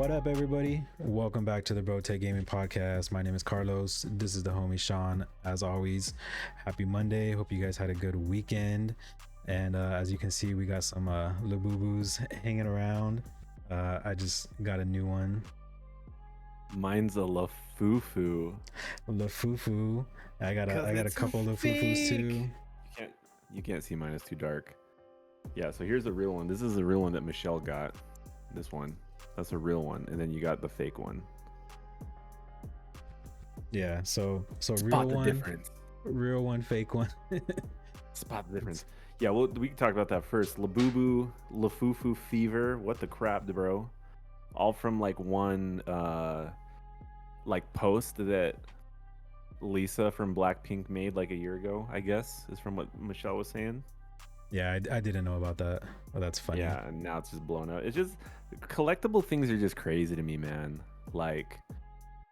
What up, everybody? Welcome back to the Bro Tech Gaming Podcast. My name is Carlos. This is the homie Sean. As always, happy Monday. Hope you guys had a good weekend. And as you can see, we got some Labubus hanging around. I just got a new one. Mine's a Lafufu. Lafufu. I got a couple of Lafufus too. You can't see mine, it's too dark. Yeah, so here's a real one. This is a real one that Michelle got. This one. That's a real one. And then you got the fake one. Yeah, so Spot real the one, difference. real one, fake one. Spot the difference. Yeah, well, we can talk about that first. Labubu, Lafufu Fever. What the crap, bro? All from like one post that Lisa from Blackpink made like a year ago, I guess, is from what Michelle was saying. Yeah, I didn't know about that. Well, that's funny. Yeah, and now it's just blown up. It's just collectible things are just crazy to me, man. Like,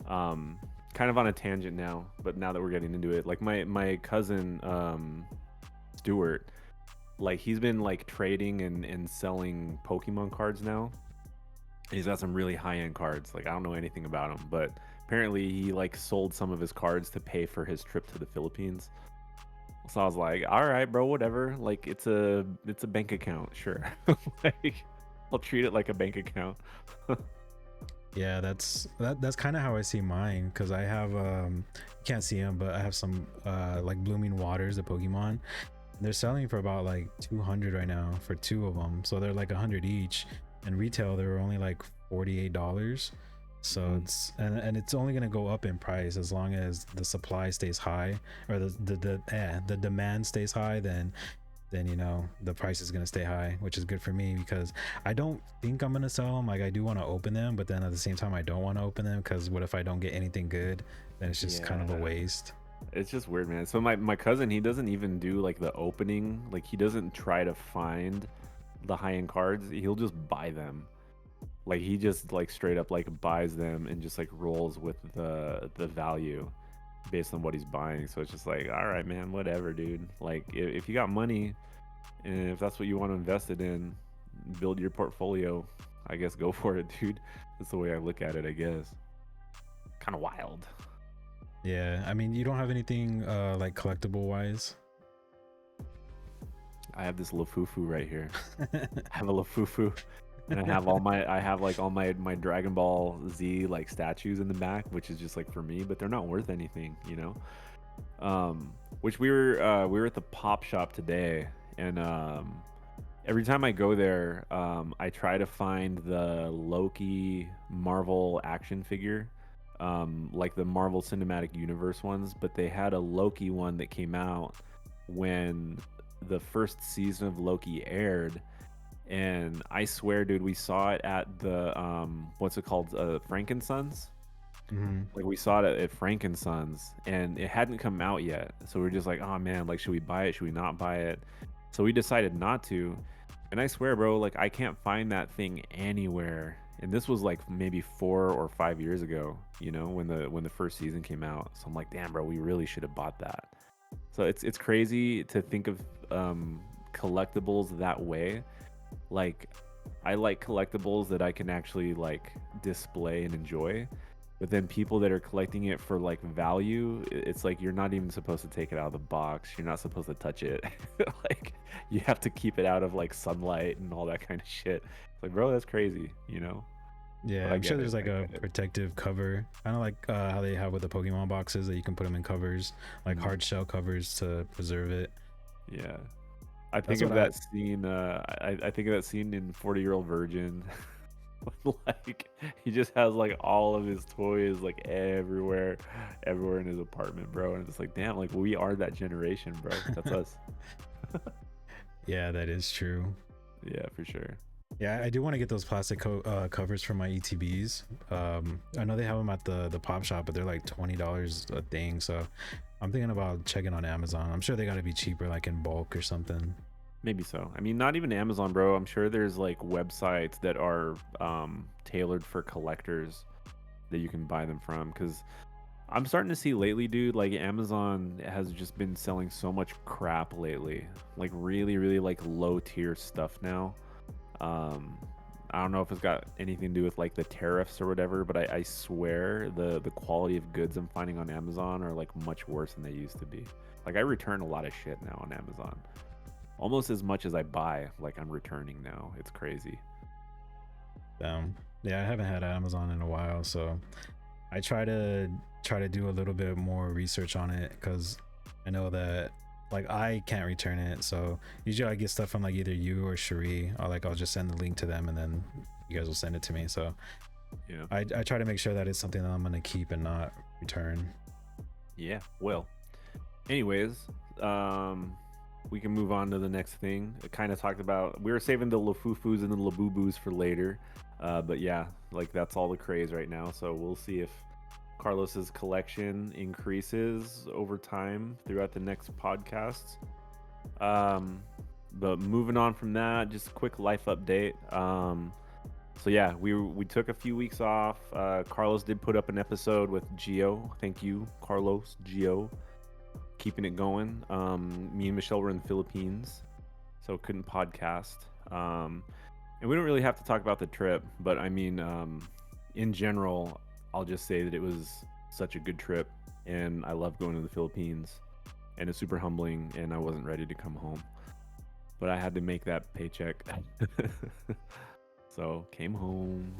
kind of on a tangent now, but now that we're getting into it, like my cousin Stuart, like he's been like trading and selling Pokemon cards now. He's got some really high-end cards. Like I don't know anything about him, but apparently he like sold some of his cards to pay for his trip to the Philippines. So I was like, all right, bro, whatever. Like it's a bank account, sure. Like I'll treat it like a bank account. Yeah, that's kind of how I see mine, because I have you can't see them, but I have some like Blooming Waters, the Pokemon. They're selling for about like 200 right now for two of them, so they're like 100 each, and retail they were only like $48. So it's and it's only going to go up in price as long as the supply stays high, or the demand stays high. Then you know the price is going to stay high, which is good for me, because I don't think I'm going to sell them. Like I do want to open them, but then at the same time I don't want to open them, because what if I don't get anything good? Then it's just kind of a waste. It's just weird, man. So my cousin, he doesn't even do like the opening. Like he doesn't try to find the high-end cards. He'll just buy them. Like he just like straight up like buys them and just like rolls with the value based on what he's buying. So it's just like, all right, man, whatever, dude. Like if you got money and if that's what you want to invest it in, build your portfolio, I guess go for it, dude. That's the way I look at it, I guess. Kind of wild. Yeah, I mean, you don't have anything like collectible wise? I have this Lafufu right here. I have a Lafufu. And I have all my Dragon Ball Z like statues in the back, which is just like for me, but they're not worth anything, you know. Which we were at the pop shop today, and every time I go there, I try to find the Loki Marvel action figure, like the Marvel Cinematic Universe ones, but they had a Loki one that came out when the first season of Loki aired. And I swear, dude, we saw it at the what's it called, Frankensons. Like we saw it at Frankensons, and it hadn't come out yet, so we are just like, oh man, like should we buy it, should we not buy it? So we decided not to. And I swear, bro, like I can't find that thing anywhere. And this was like maybe 4 or 5 years ago, you know, when the first season came out. So I'm like, damn, bro, we really should have bought that. So it's crazy to think of collectibles that way. Like I like collectibles that I can actually like display and enjoy, but then people that are collecting it for like value, it's like you're not even supposed to take it out of the box, you're not supposed to touch it. Like you have to keep it out of like sunlight and all that kind of shit. It's like, bro, that's crazy, you know. Yeah, I'm sure there's like a protective cover, kind of like how they have with the Pokemon boxes, that you can put them in covers, like hard shell covers to preserve it. Yeah, I think of that scene. I think of that scene in 40-Year-Old Virgin. Like he just has like all of his toys like everywhere in his apartment, bro. And it's like, damn, like we are that generation, bro. That's us. Yeah, that is true. Yeah, for sure. Yeah, I do want to get those plastic covers for my ETBs. I know they have them at the pop shop, but they're like $20 a thing. So I'm thinking about checking on Amazon. I'm sure they got to be cheaper, like in bulk or something. Maybe so. I mean, not even Amazon, bro. I'm sure there's like websites that are tailored for collectors that you can buy them from. Because I'm starting to see lately, dude, like Amazon has just been selling so much crap lately. Like really, really like low tier stuff now. I don't know if it's got anything to do with like the tariffs or whatever, but I swear the quality of goods I'm finding on Amazon are like much worse than they used to be. Like I return a lot of shit now on Amazon. Almost as much as I buy, like I'm returning now. It's crazy. Yeah, I haven't had Amazon in a while, so I try to do a little bit more research on it because I know that like I can't return it. So usually I get stuff from like either you or Cherie, or like I'll just send the link to them and then you guys will send it to me. So Yeah. I try to make sure that it's something that I'm gonna keep and not return. Yeah. Well, anyways, we can move on to the next thing. I kind of talked about, we were saving the Lafufus and the Labubus for later. But yeah, like that's all the craze right now. So we'll see if Carlos's collection increases over time throughout the next podcasts. But moving on from that, just a quick life update. So yeah, we took a few weeks off. Carlos did put up an episode with Gio. Thank you, Carlos, Gio, keeping it going. Me and Michelle were in the Philippines, so couldn't podcast. And we don't really have to talk about the trip, but I mean, in general, I'll just say that it was such a good trip, and I love going to the Philippines, and it's super humbling, and I wasn't ready to come home, but I had to make that paycheck. So came home.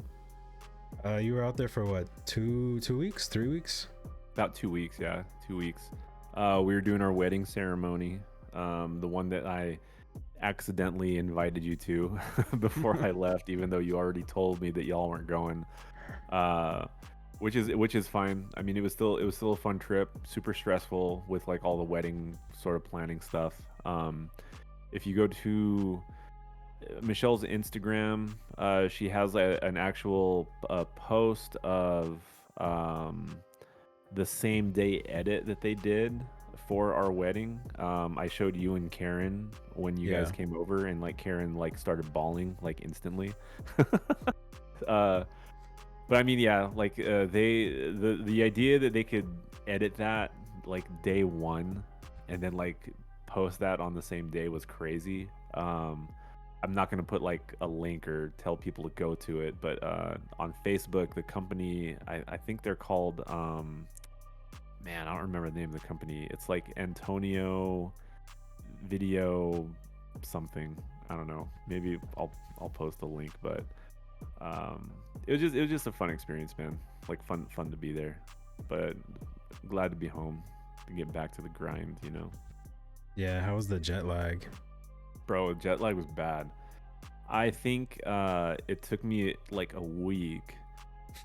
You were out there for what, 2 weeks, 3 weeks? About 2 weeks, yeah, 2 weeks. We were doing our wedding ceremony, the one that I accidentally invited you to before I left, even though you already told me that y'all weren't going. Which is fine. I mean, it was still a fun trip, super stressful with like all the wedding sort of planning stuff. If you go to Michelle's Instagram, she has an actual post of the same day edit that they did for our wedding. I showed you and Karen when you guys came over, and like Karen like started bawling like instantly. But I mean, yeah, like the idea that they could edit that like day one and then like post that on the same day was crazy. I'm not gonna put like a link or tell people to go to it, but on Facebook, the company, I think they're called man, I don't remember the name of the company. It's like Antonio Video something. I don't know. Maybe I'll post a link, but it was just a fun experience, man. Like fun to be there, but glad to be home and get back to the grind, you know. Yeah, how was the jet lag? Bro, jet lag was bad. I think it took me like a week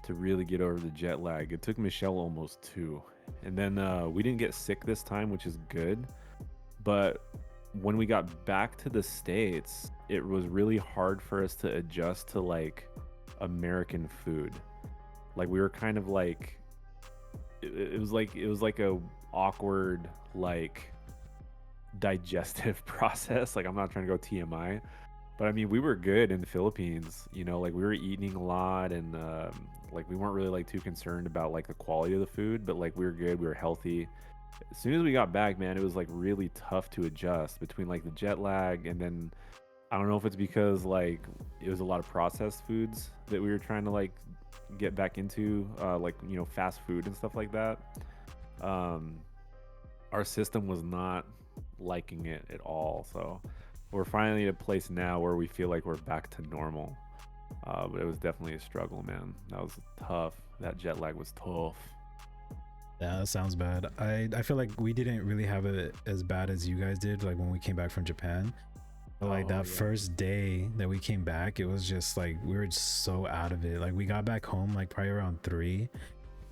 to really get over the jet lag. It took Michelle almost 2. And then we didn't get sick this time, which is good. But when we got back to the States, it was really hard for us to adjust to like American food. Like we were kind of like it was like a awkward like digestive process. Like I'm not trying to go TMI, but I mean we were good in the Philippines, you know, like we were eating a lot, and like we weren't really like too concerned about like the quality of the food, but like we were good, we were healthy. As soon as we got back, man, it was like really tough to adjust between like the jet lag, and then I don't know if it's because like it was a lot of processed foods that we were trying to like get back into, like, you know, fast food and stuff like that. Our system was not liking it at all, so we're finally at a place now where we feel like we're back to normal. But it was definitely a struggle, man. That was tough. That jet lag was tough. Yeah, that sounds bad. I feel like we didn't really have it as bad as you guys did, like when we came back from Japan. But like that first day that we came back, it was just like we were just so out of it. Like we got back home like probably around 3,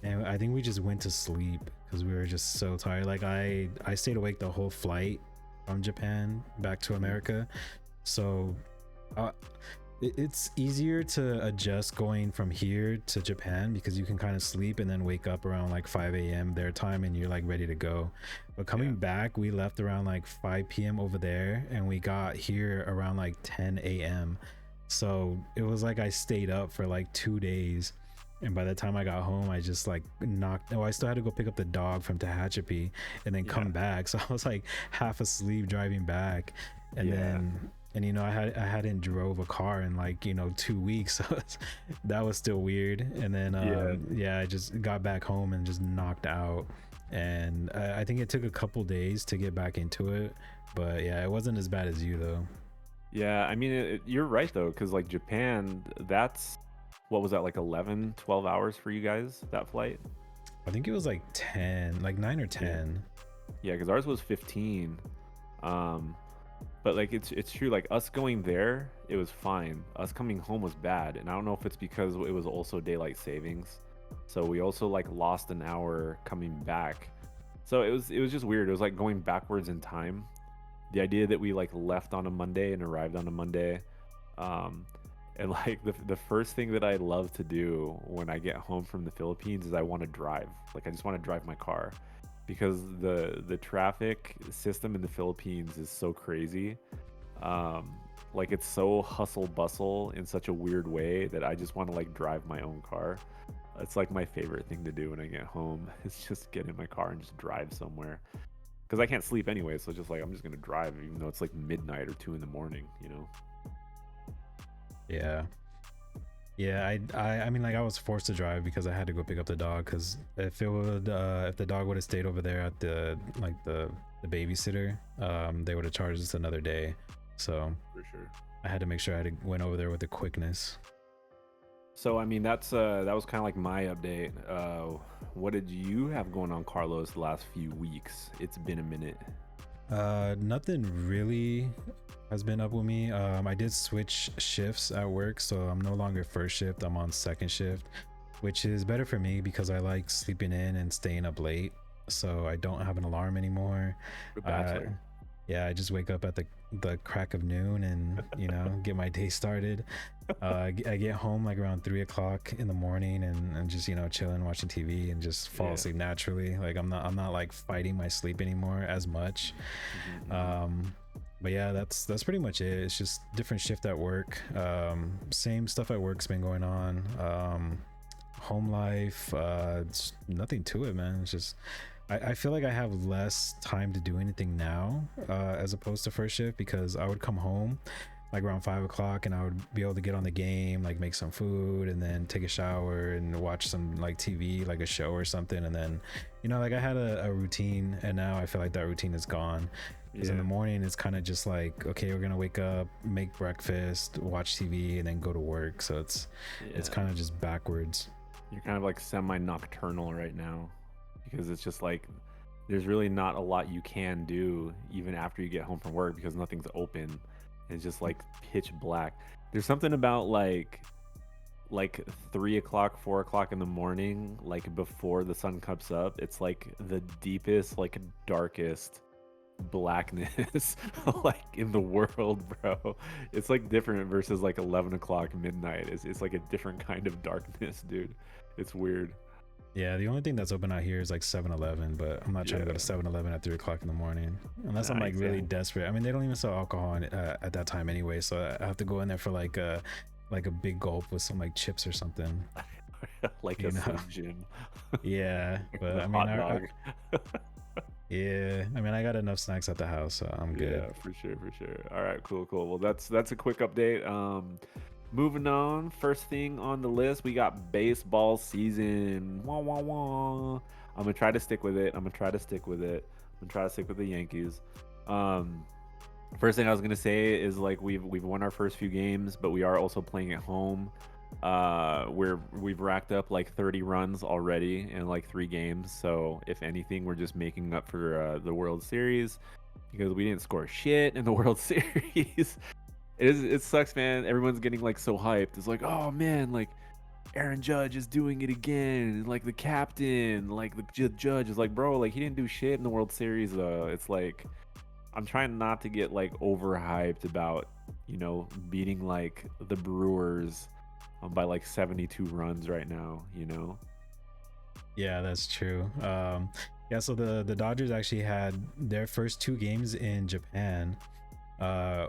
and I think we just went to sleep because we were just so tired. Like I stayed awake the whole flight from Japan back to America. So it's easier to adjust going from here to Japan because you can kind of sleep and then wake up around like 5 a.m. their time and you're like ready to go. But coming back, we left around like 5 p.m. over there and we got here around like 10 a.m. So it was like I stayed up for like 2 days, and by the time I got home I just like I still had to go pick up the dog from Tehachapi and then come back, so I was like half asleep driving back. And then and I hadn't drove a car in like 2 weeks, so that was still weird. And then Yeah. yeah, I just got back home and just knocked out, and I think it took a couple days to get back into it, but yeah, it wasn't as bad as you though. Yeah, I mean, you're right though, because like Japan, that's what was that, like 11, 12 hours for you guys, that flight? I think it was like 10, like 9 or Yeah. 10. Yeah, because ours was 15. Um, but like it's true, like us going there, it was fine. Us coming home was bad, and I don't know if it's because it was also daylight savings, so we also like lost an hour coming back. So it was just weird. It was like going backwards in time. The idea that we like left on a Monday and arrived on a Monday, um, and like the first thing that I love to do when I get home from the Philippines is I want to drive. Like I just want to drive my car because the traffic system in the Philippines is so crazy. Um, like it's so hustle bustle in such a weird way that I just want to like drive my own car. It's like my favorite thing to do when I get home. It's just get in my car and just drive somewhere because I can't sleep anyway. So just like I'm just gonna drive, even though it's like midnight or 2 in the morning. You know? Yeah. Yeah, I mean, like I was forced to drive because I had to go pick up the dog, because if the dog would have stayed over there at the babysitter, they would have charged us another day. So For sure. I had to make sure I went over there with the quickness. So I mean, that was kind of like my update. What did you have going on, Carlos, the last few weeks? It's been a minute. Nothing really has been up with me. I did switch shifts at work, so I'm no longer first shift, I'm on second shift, which is better for me because I like sleeping in and staying up late, so I don't have an alarm anymore. For uh Bachelor. yeah, I just wake up at the crack of noon and get my day started. I get home like around 3 o'clock in the morning, and just chilling, watching TV, and just fall Yeah. asleep naturally. Like I'm not like fighting my sleep anymore as much. um but yeah, that's pretty much it. It's just different shift at work. Same stuff at work's been going on. Home life, it's nothing to it, man. It's just I feel like I have less time to do anything now, as opposed to first shift, because I would come home like around 5 o'clock and I would be able to get on the game, like make some food, and then take a shower and watch some like TV, like a show or something. And then, like I had a routine, and now I feel like that routine is gone. Because in the morning it's kind of just like, okay, we're gonna wake up, make breakfast, watch TV, and then go to work. So it's kind of just backwards. You're kind of like semi-nocturnal right now because it's just like there's really not a lot you can do even after you get home from work because nothing's open. It's just like pitch black. There's something about like 3 o'clock, 4 o'clock in the morning, like before the sun comes up. It's like the deepest, like darkest blackness like in the world, bro. It's like different versus like 11 o'clock midnight. It's like a different kind of darkness, dude. It's weird. Yeah, the only thing that's open out here is like 7-Eleven, but I'm not trying to go to 7-Eleven at 3 o'clock in the morning unless I'm like really desperate. I mean, they don't even sell alcohol at that time anyway, so I have to go in there for like a big gulp with some like chips or something. Like a Slim Jim. Yeah, but I mean, hot dog. Yeah, I mean, I got enough snacks at the house, so I'm good. Yeah, for sure. All right, cool. Well, that's a quick update. Moving on. First thing on the list, we got baseball season. Wah wah wah. I'm gonna try to stick with it. I'm gonna try to stick with the Yankees. First thing I was gonna say is like we've won our first few games, but we are also playing at home. We've racked up like 30 runs already in like 3 games. So if anything, we're just making up for the World Series because we didn't score shit in the World Series. It sucks, man. Everyone's getting like so hyped. It's like, oh man, like Aaron Judge is doing it again. Like the captain, like the judge is like, bro, like he didn't do shit in the World Series though. It's like I'm trying not to get like overhyped about beating like the Brewers by like 72 runs right now. Yeah, that's true. Yeah, so the Dodgers actually had their first 2 games in Japan,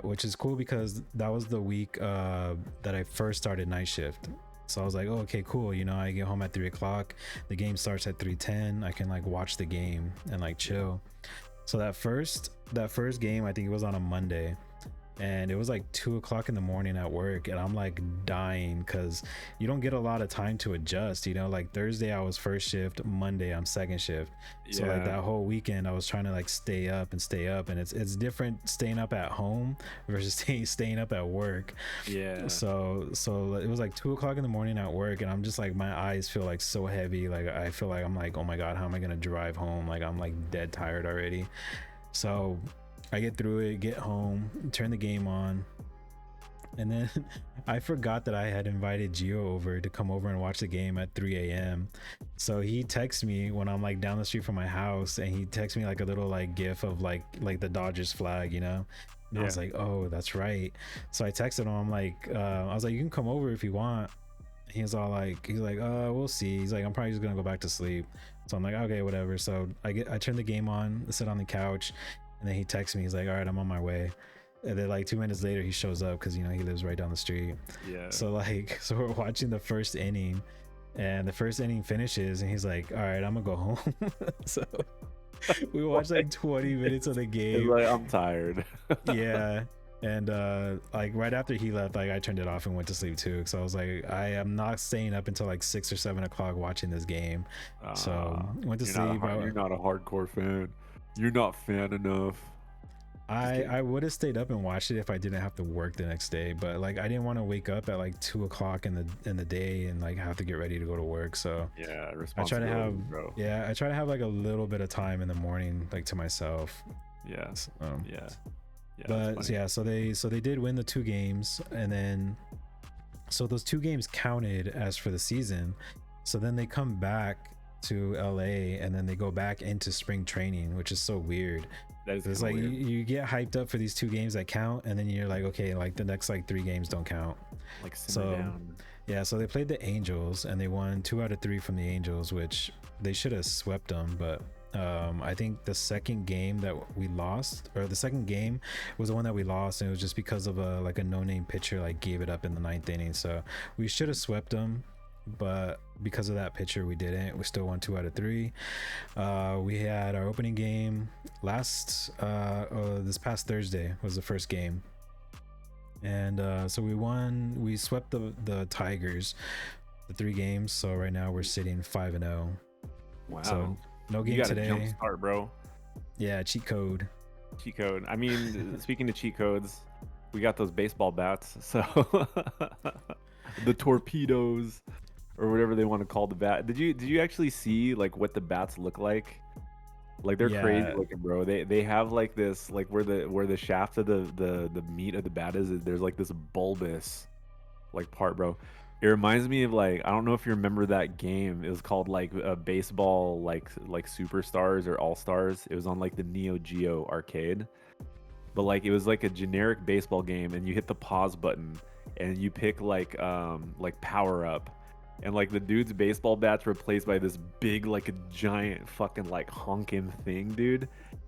which is cool because that was the week that I first started night shift. So I was like, oh, okay, cool. I get home at 3 o'clock. The game starts at 3:10. I can like watch the game and like chill. So that first game, I think it was on a Monday. and it was like 2 o'clock in the morning at work, and I'm like dying because you don't get a lot of time to adjust, you know. Like Thursday I was first shift, Monday I'm second shift, so like Yeah. that whole weekend I was trying to like stay up and stay up, and it's different staying up at home versus staying up at work. Yeah. So it was like 2 o'clock in the morning at work, and I'm just like, my eyes feel like so heavy, like I feel like I'm like, oh my god, how am I gonna drive home, like I'm like dead tired already. So I get through it, get home, turn the game on, and then I forgot that I had invited Gio over to come over and watch the game at 3 a.m. So he texts me when I'm like down the street from my house, and he texts me like a little like gif of like the Dodgers flag, you know. And I Yeah. was like, oh, that's right. So I texted him. I'm like, I was like, you can come over if you want. He's like, we'll see. He's like, I'm probably just gonna go back to sleep. So I'm like, okay, whatever. So I turn the game on, sit on the couch, and then he texts me. He's like, all right, I'm on my way. And then like 2 minutes later, he shows up because, you know, he lives right down the street. Yeah. So like, so we're watching the first inning, and the first inning finishes, and he's like, all right, I'm gonna go home. So we watched like 20 minutes of the It's game. like, I'm tired. Yeah. And like right after he left, like I turned it off and went to sleep too, because I was like, I am not staying up until like 6 or 7 o'clock watching this game. So went to sleep. You're not a hardcore fan. You're not fan enough. I would have stayed up and watched it if I didn't have to work the next day, but like I didn't want to wake up at like 2 o'clock in the day and like have to get ready to go to work. So Yeah, I try to have bro. I try to have like a little bit of time in the morning, like to myself. Yeah. So, Yeah. Yeah. but yeah, so they did win the 2 games, and then so those 2 games counted as for the season. So then they come back to LA, and then they go back into spring training, which is so weird. That is It's like you get hyped up for these 2 games that count, and then you're like, okay, like the next like 3 games don't count. like simmer down. Yeah, so they played the Angels, and they won 2 out of 3 from the Angels, which they should have swept them. But I think the second game that we lost, or the second game was the one that we lost, and it was just because of a no-name pitcher like gave it up in the 9th inning. So we should have swept them, but because of that pitcher we didn't. We still won 2 out of 3. We had our opening game this past Thursday was the first game, and so we won. We swept the Tigers, the 3 games. So right now we're sitting 5-0. Wow. So no you game got today. a jump start, bro. Yeah, cheat code. Cheat code. I mean, speaking of cheat codes, we got those baseball bats. So the torpedoes, or whatever they want to call the bat. Did you actually see like what the bats look like? Like they're crazy looking, bro. They have like this, like where the shaft of the meat of the bat is, there's like this bulbous like part, bro. It reminds me of like, I don't know if you remember that game. It was called like baseball like Superstars or All Stars. It was on like the Neo Geo arcade. But like it was like a generic baseball game, and you hit the pause button and you pick like power up. And like the dude's baseball bat's replaced by this big, like a giant fucking like honking thing, dude.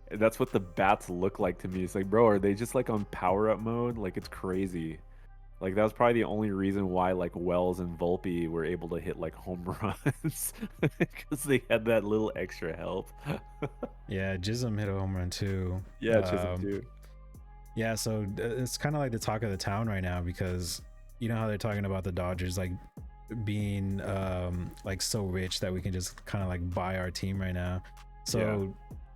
And that's what the bats look like to me. It's like, bro, are they just like on power up mode? Like it's crazy. Like that was probably the only reason why like Wells and Volpe were able to hit like home runs, because they had that little extra help. Yeah, Jism hit a home run too. Yeah, Chisholm too. Yeah, so it's kind of like the talk of the town right now, because you know how they're talking about the Dodgers like being like so rich that we can just kind of like buy our team right now. So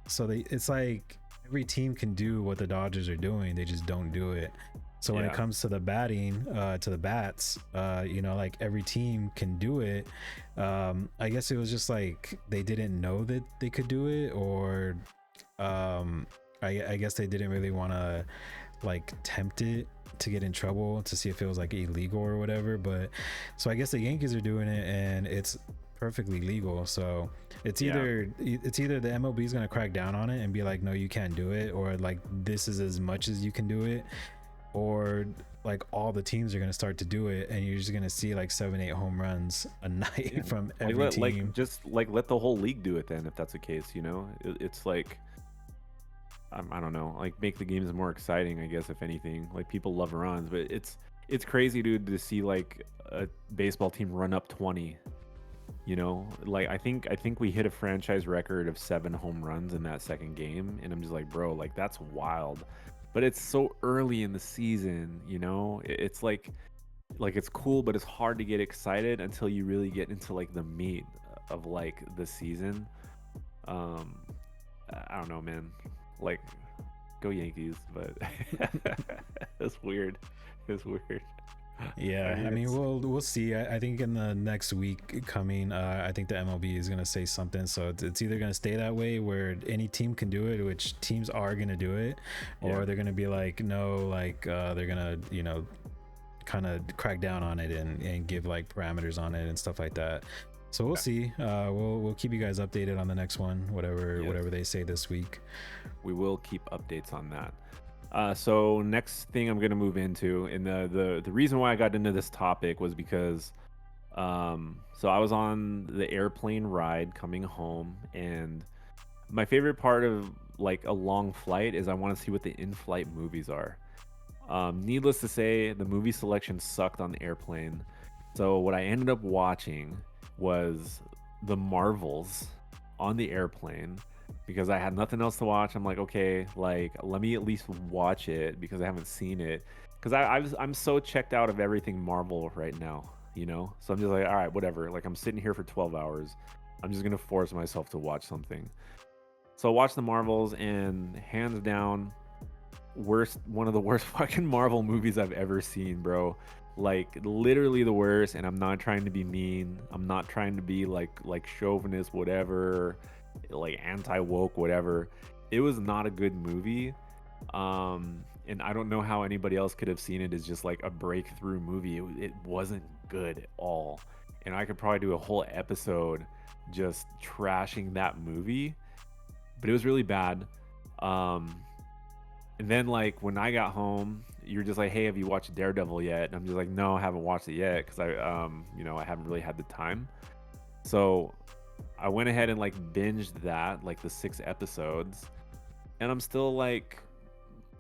it's like every team can do what the Dodgers are doing, they just don't do it. So when it comes to the batting, to the bats, you know, like every team can do it. I guess it was just like they didn't know that they could do it, or I guess they didn't really want to like tempt it to get in trouble to see if it was like illegal or whatever. But so I guess the Yankees are doing it, and it's perfectly legal. So it's either the MLB is going to crack down on it and be like, no, you can't do it, or like this is as much as you can do it, or like all the teams are going to start to do it, and you're just going to see like 7-8 home runs a night from every team. Like just like let the whole league do it then, if that's the case, you know. It's like I don't know, like make the games more exciting, I guess, if anything. Like people love runs, but it's crazy, dude, to see like a baseball team run up 20. You know, like I think we hit a franchise record of 7 home runs in that second game, and I'm just like, bro, like that's wild. but it's so early in the season, you know? It's like it's cool, but it's hard to get excited until you really get into like the meat of like the season. Um, I don't know, man. Like, go Yankees, but it's weird. It's weird. I Yeah, mean, I mean, it's we'll see. I think in the next week coming, I think the MLB is gonna say something. So it's either gonna stay that way where any team can do it, which teams are gonna do it, yeah, or they're gonna be like, no, like they're gonna, kind of crack down on it and give like parameters on it and stuff like that. So we'll yeah, see. We'll keep you guys updated on the next one, yes. whatever they say this week. We will keep updates on that. So next thing I'm gonna move into, and the reason why I got into this topic was because so I was on the airplane ride coming home, and my favorite part of like a long flight is I want to see what the in-flight movies are. Needless to say, the movie selection sucked on the airplane. So what I ended up watching was the Marvels on the airplane because I had nothing else to watch. I'm like, okay, like let me at least watch it because I haven't seen it. Because I'm so checked out of everything Marvel right now, you know. So I'm just like, all right, whatever. Like I'm sitting here for 12 hours. I'm just gonna force myself to watch something. So I watched the Marvels, and hands down, one of the worst fucking Marvel movies I've ever seen, bro. Like literally the worst, and I'm not trying to be mean. I'm not trying to be like chauvinist, whatever, like anti-woke, whatever. It was not a good movie. And I don't know how anybody else could have seen it as just like a breakthrough movie. It wasn't good at all. And I could probably do a whole episode just trashing that movie, but it was really bad. Um, and then like when I got home, you're just like, "Hey, have you watched Daredevil yet?" And I'm just like, "No, I haven't watched it yet because I haven't really had the time." So I went ahead and like binged that, like the 6 episodes, and I'm still like,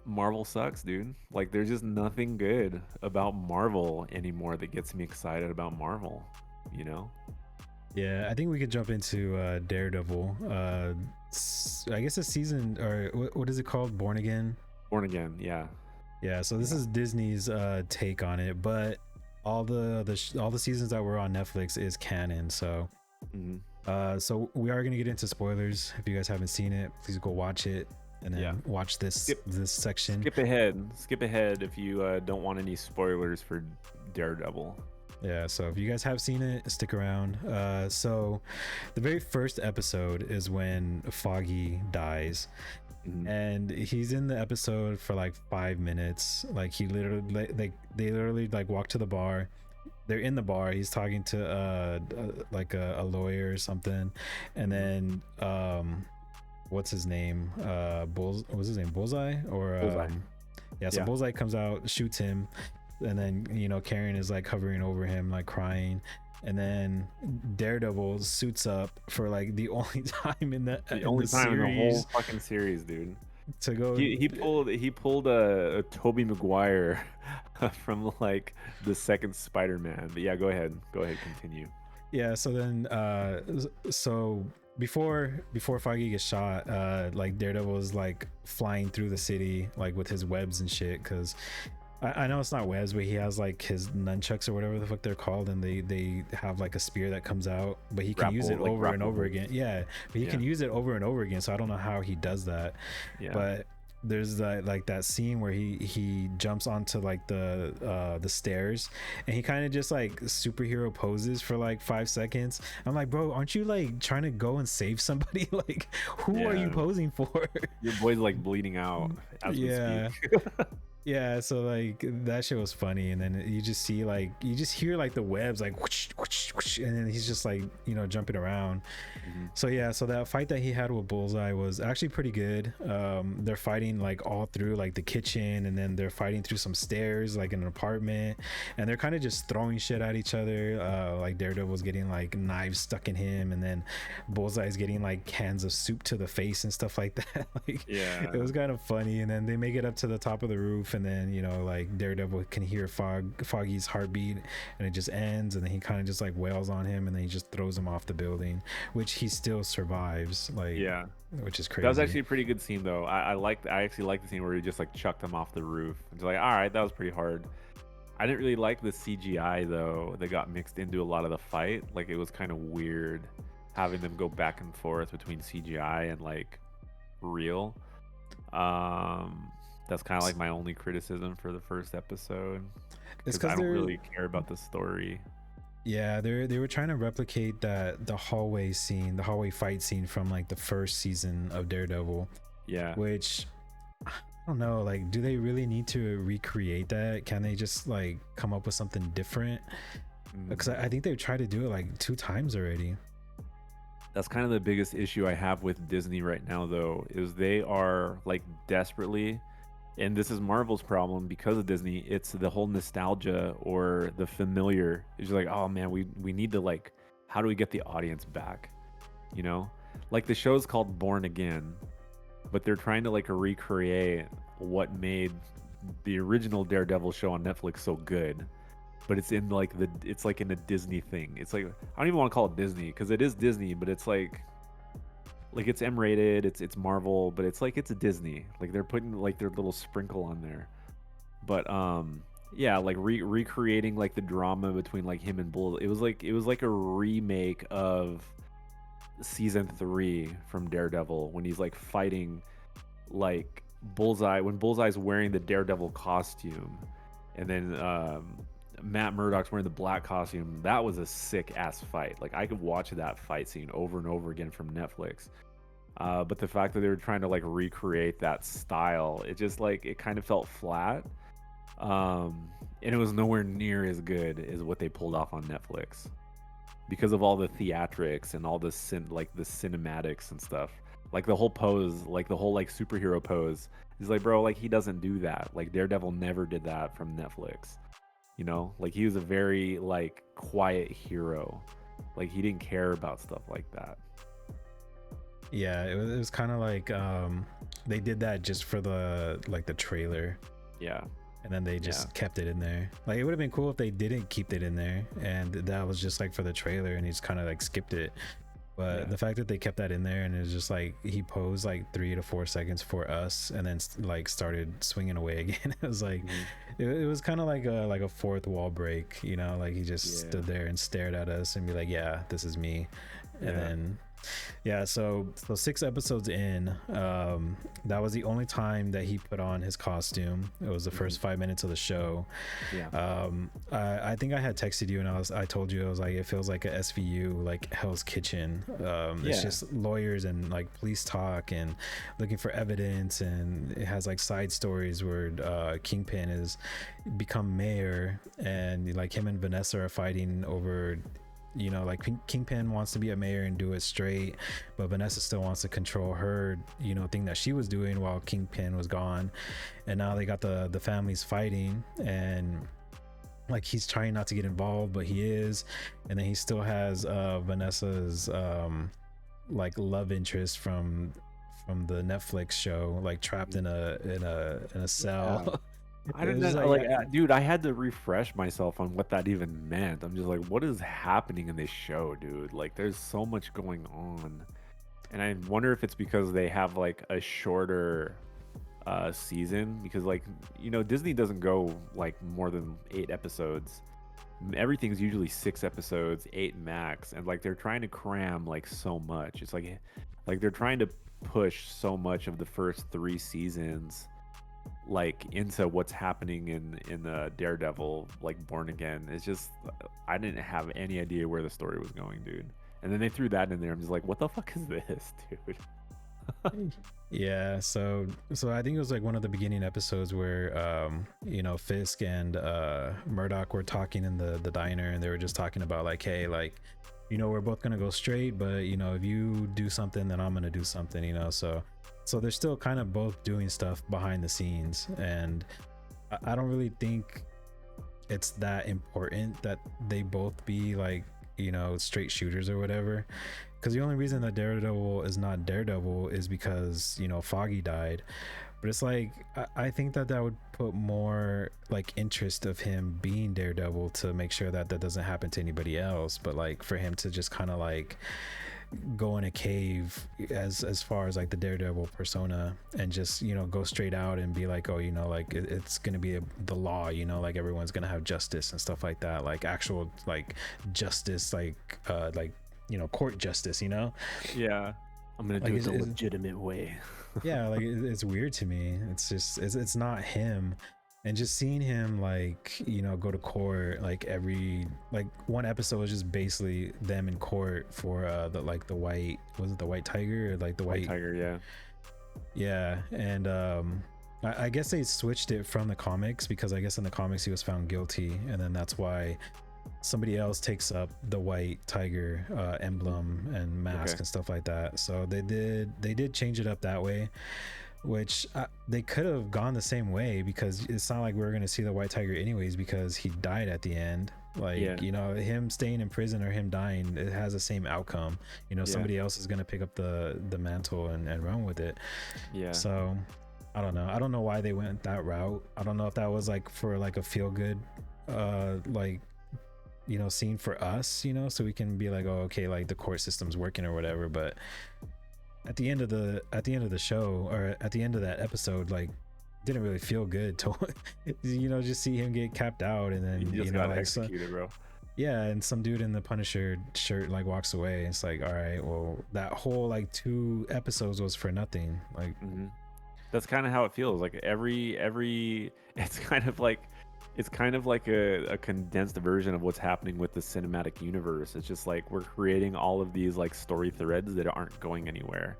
Marvel sucks, dude. Like there's just nothing good about Marvel anymore that gets me excited about Marvel, you know? Yeah, I think we could jump into Daredevil. I guess a season, or what is it called? Born Again. Born Again, yeah. Yeah, so this Yeah. is Disney's take on it, but all the seasons that were on Netflix is canon. So Hmm. so we are gonna get into spoilers. If you guys haven't seen it, please go watch it and Yeah. then watch this Skip this section. skip ahead. Skip ahead if you don't want any spoilers for Daredevil. Yeah, so if you guys have seen it, stick around. So the very first episode is when Foggy dies, Hmm. and he's in the episode for like 5 minutes. Like he literally, like they literally like walk to the bar. They're in the bar. He's talking to like a lawyer or something, and then what's his name? What's his name? Bullseye or Bullseye. yeah. So Yeah. Bullseye comes out, shoots him, and then Karen is like hovering over him, like crying. And then Daredevil suits up for like the only time in The the only time in the whole series fucking series, dude. to go. He pulled a Tobey Maguire from like the second Spider-Man. But yeah, go ahead. Go ahead, continue. Yeah, so then so before Foggy gets shot, like Daredevil is like flying through the city like with his webs and shit, because I know it's not webs, but he has like his nunchucks or whatever the fuck they're called, and they have like a spear that comes out, but he can use it over and over again. Yeah, but he can use it over and over again, so I don't know how he does that. Yeah. But there's that like that scene where he jumps onto like the stairs, and he kind of just like superhero poses for like 5 seconds. I'm like, bro, aren't you like trying to go and save somebody? Like, who are you Yeah. posing for? Your boy's like bleeding out as Yeah. we speak. Yeah, so like that shit was funny, and then you just see like you just hear like the webs like whoosh, whoosh, whoosh, and then he's just like jumping around. Mhm. So yeah, so that fight that he had with Bullseye was actually pretty good. They're fighting like all through like the kitchen, and then they're fighting through some stairs like in an apartment, and they're kind of just throwing shit at each other. Like Daredevil's getting like knives stuck in him, and then Bullseye's getting like cans of soup to the face and stuff like that. Like Yeah. it was kind of funny. And then they make it up to the top of the roof, roof, and then like Daredevil can hear Foggy's heartbeat, and it just ends, and then he kind of just like wails on him, and then he just throws him off the building, which he still survives, like, Yeah. which is That was crazy. actually a pretty good scene though. I actually liked the scene where he just like chucked him off the roof. It's like, all right, that was pretty hard. I didn't really like the CGI though that got mixed into a lot of the fight. Like it was kind of weird having them go back and forth between CGI and like real. That's kind of like my only criticism for the first episode It's because because I don't they're really care about the story. yeah, they were trying to replicate the hallway scene, the hallway fight scene from like the first season of Daredevil, Yeah. which I don't know, like, do they really need to recreate that? Can they just like come up with something different? Because I think they've tried to do it like 2 times already. That's kind of the biggest issue I have with Disney right now, though, is they are like desperately, and this is Marvel's problem because of Disney. It's the whole nostalgia or the familiar. It's just like, oh man, we need to like, how do we get the audience back? You know, like the show's called Born Again, but they're trying to like recreate what made the original Daredevil show on Netflix so good. But it's in like it's like in a Disney thing. It's like I don't even want to call it Disney because it is Disney, but it's like it's M-rated, it's Marvel, but it's like it's a Disney. Like they're putting like their little sprinkle on there. But yeah, like recreating like the drama between like him and Bull. It was like a remake of season 3 from Daredevil when he's like fighting like Bullseye when Bullseye's wearing the Daredevil costume, and then Matt Murdock's wearing the black costume. That was a sick ass fight. Like I could watch that fight scene over and over again from Netflix. But the fact that they were trying to like recreate that style, it just like it kind of felt flat. And it was nowhere near as good as what they pulled off on Netflix because of all the theatrics and all the like the cinematics and stuff. Like the whole pose, like the whole like superhero pose. He's like, bro, like he doesn't do that. Like Daredevil never did that from Netflix. You know, like he was a very like quiet hero. Like he didn't care about stuff like that. Yeah, it was kind of like they did that just for the like the trailer, Yeah. and then they just kept it in there. Like it would have been cool if they didn't keep it in there and that was just like for the trailer and he just kind of like skipped it. But the fact that they kept that in there and it was just like he posed like 3 to 4 seconds for us and then like started swinging away again. It was like it was kind of like a fourth wall break, you know, like he just stood there and stared at us and be like, yeah, this is me. And then so 6 episodes in, that was the only time that he put on his costume. It was the first 5 minutes of the show. I think I had texted you and I told you, I was like, it feels like a SVU, like Hell's Kitchen. It's just lawyers and like police talk and looking for evidence, and it has like side stories where Kingpin has become mayor and like him and Vanessa are fighting over, you know, like Kingpin wants to be a mayor and do it straight, but Vanessa still wants to control her, you know, thing that she was doing while Kingpin was gone. And now they got the families fighting, and like he's trying not to get involved, but he is. And then he still has Vanessa's like love interest from the Netflix show, like trapped in a cell. I don't know, like, dude, I had to refresh myself on what that even meant. I'm just like, what is happening in this show, dude? Like, there's so much going on, and I wonder if it's because they have like a shorter season, because like, you know, Disney doesn't go like more than 8 episodes. Everything's usually 6 episodes, 8 max, and like they're trying to cram like so much. It's like they're trying to push so much of the first 3 seasons like into what's happening in Daredevil, like Born Again. It's just, I didn't have any idea where the story was going, dude. And then they threw that in there. I'm just like, what the fuck is this, dude? Yeah, so I think it was like one of the beginning episodes where you know, Fisk and Murdoch were talking in the diner, and they were just talking about like, hey, like, you know, we're both gonna go straight, but you know, if you do something, then I'm gonna do something, you know. So they're still kind of both doing stuff behind the scenes, and I don't really think it's that important that they both be like, you know, straight shooters or whatever, because the only reason that Daredevil is not Daredevil is because, you know, Foggy died. But it's like I think that that would put more like interest of him being Daredevil to make sure that that doesn't happen to anybody else. But like for him to just kind of like go in a cave as far as like the Daredevil persona and just go straight out and be like, oh, like it's gonna be the law, like everyone's gonna have justice and stuff like that, like actual like justice, like court justice, Yeah, I'm gonna like do it the legitimate way. yeah, like it's weird to me. It's just it's not him. And just seeing him like go to court, like every like one episode was just basically them in court for the white, was it the white tiger or like the White white tiger, yeah. yeah. And I guess they switched it from the comics because I guess in the comics he was found guilty, and then that's why somebody else takes up the white tiger emblem and mask and stuff like that. So they did change it up that way, which they could have gone the same way, because it's not like we're going to see the white tiger anyways, because he died at the end. Like him staying in prison or him dying, it has the same outcome. Somebody else is going to pick up the mantle and run with it. Yeah. So I don't know why they went that route. I don't know if that was like for like a feel good like scene for us, so we can be like, oh, okay, like the court system's working or whatever. But at the end of the show, or at the end of that episode, like didn't really feel good to just see him get capped out, and then he just got like executed, bro. Yeah, and some dude in the Punisher shirt like walks away. It's like, all right, well, that whole like 2 episodes was for nothing. Like that's kind of how it feels. Like every it's kind of like a condensed version of what's happening with the cinematic universe. It's just like we're creating all of these like story threads that aren't going anywhere.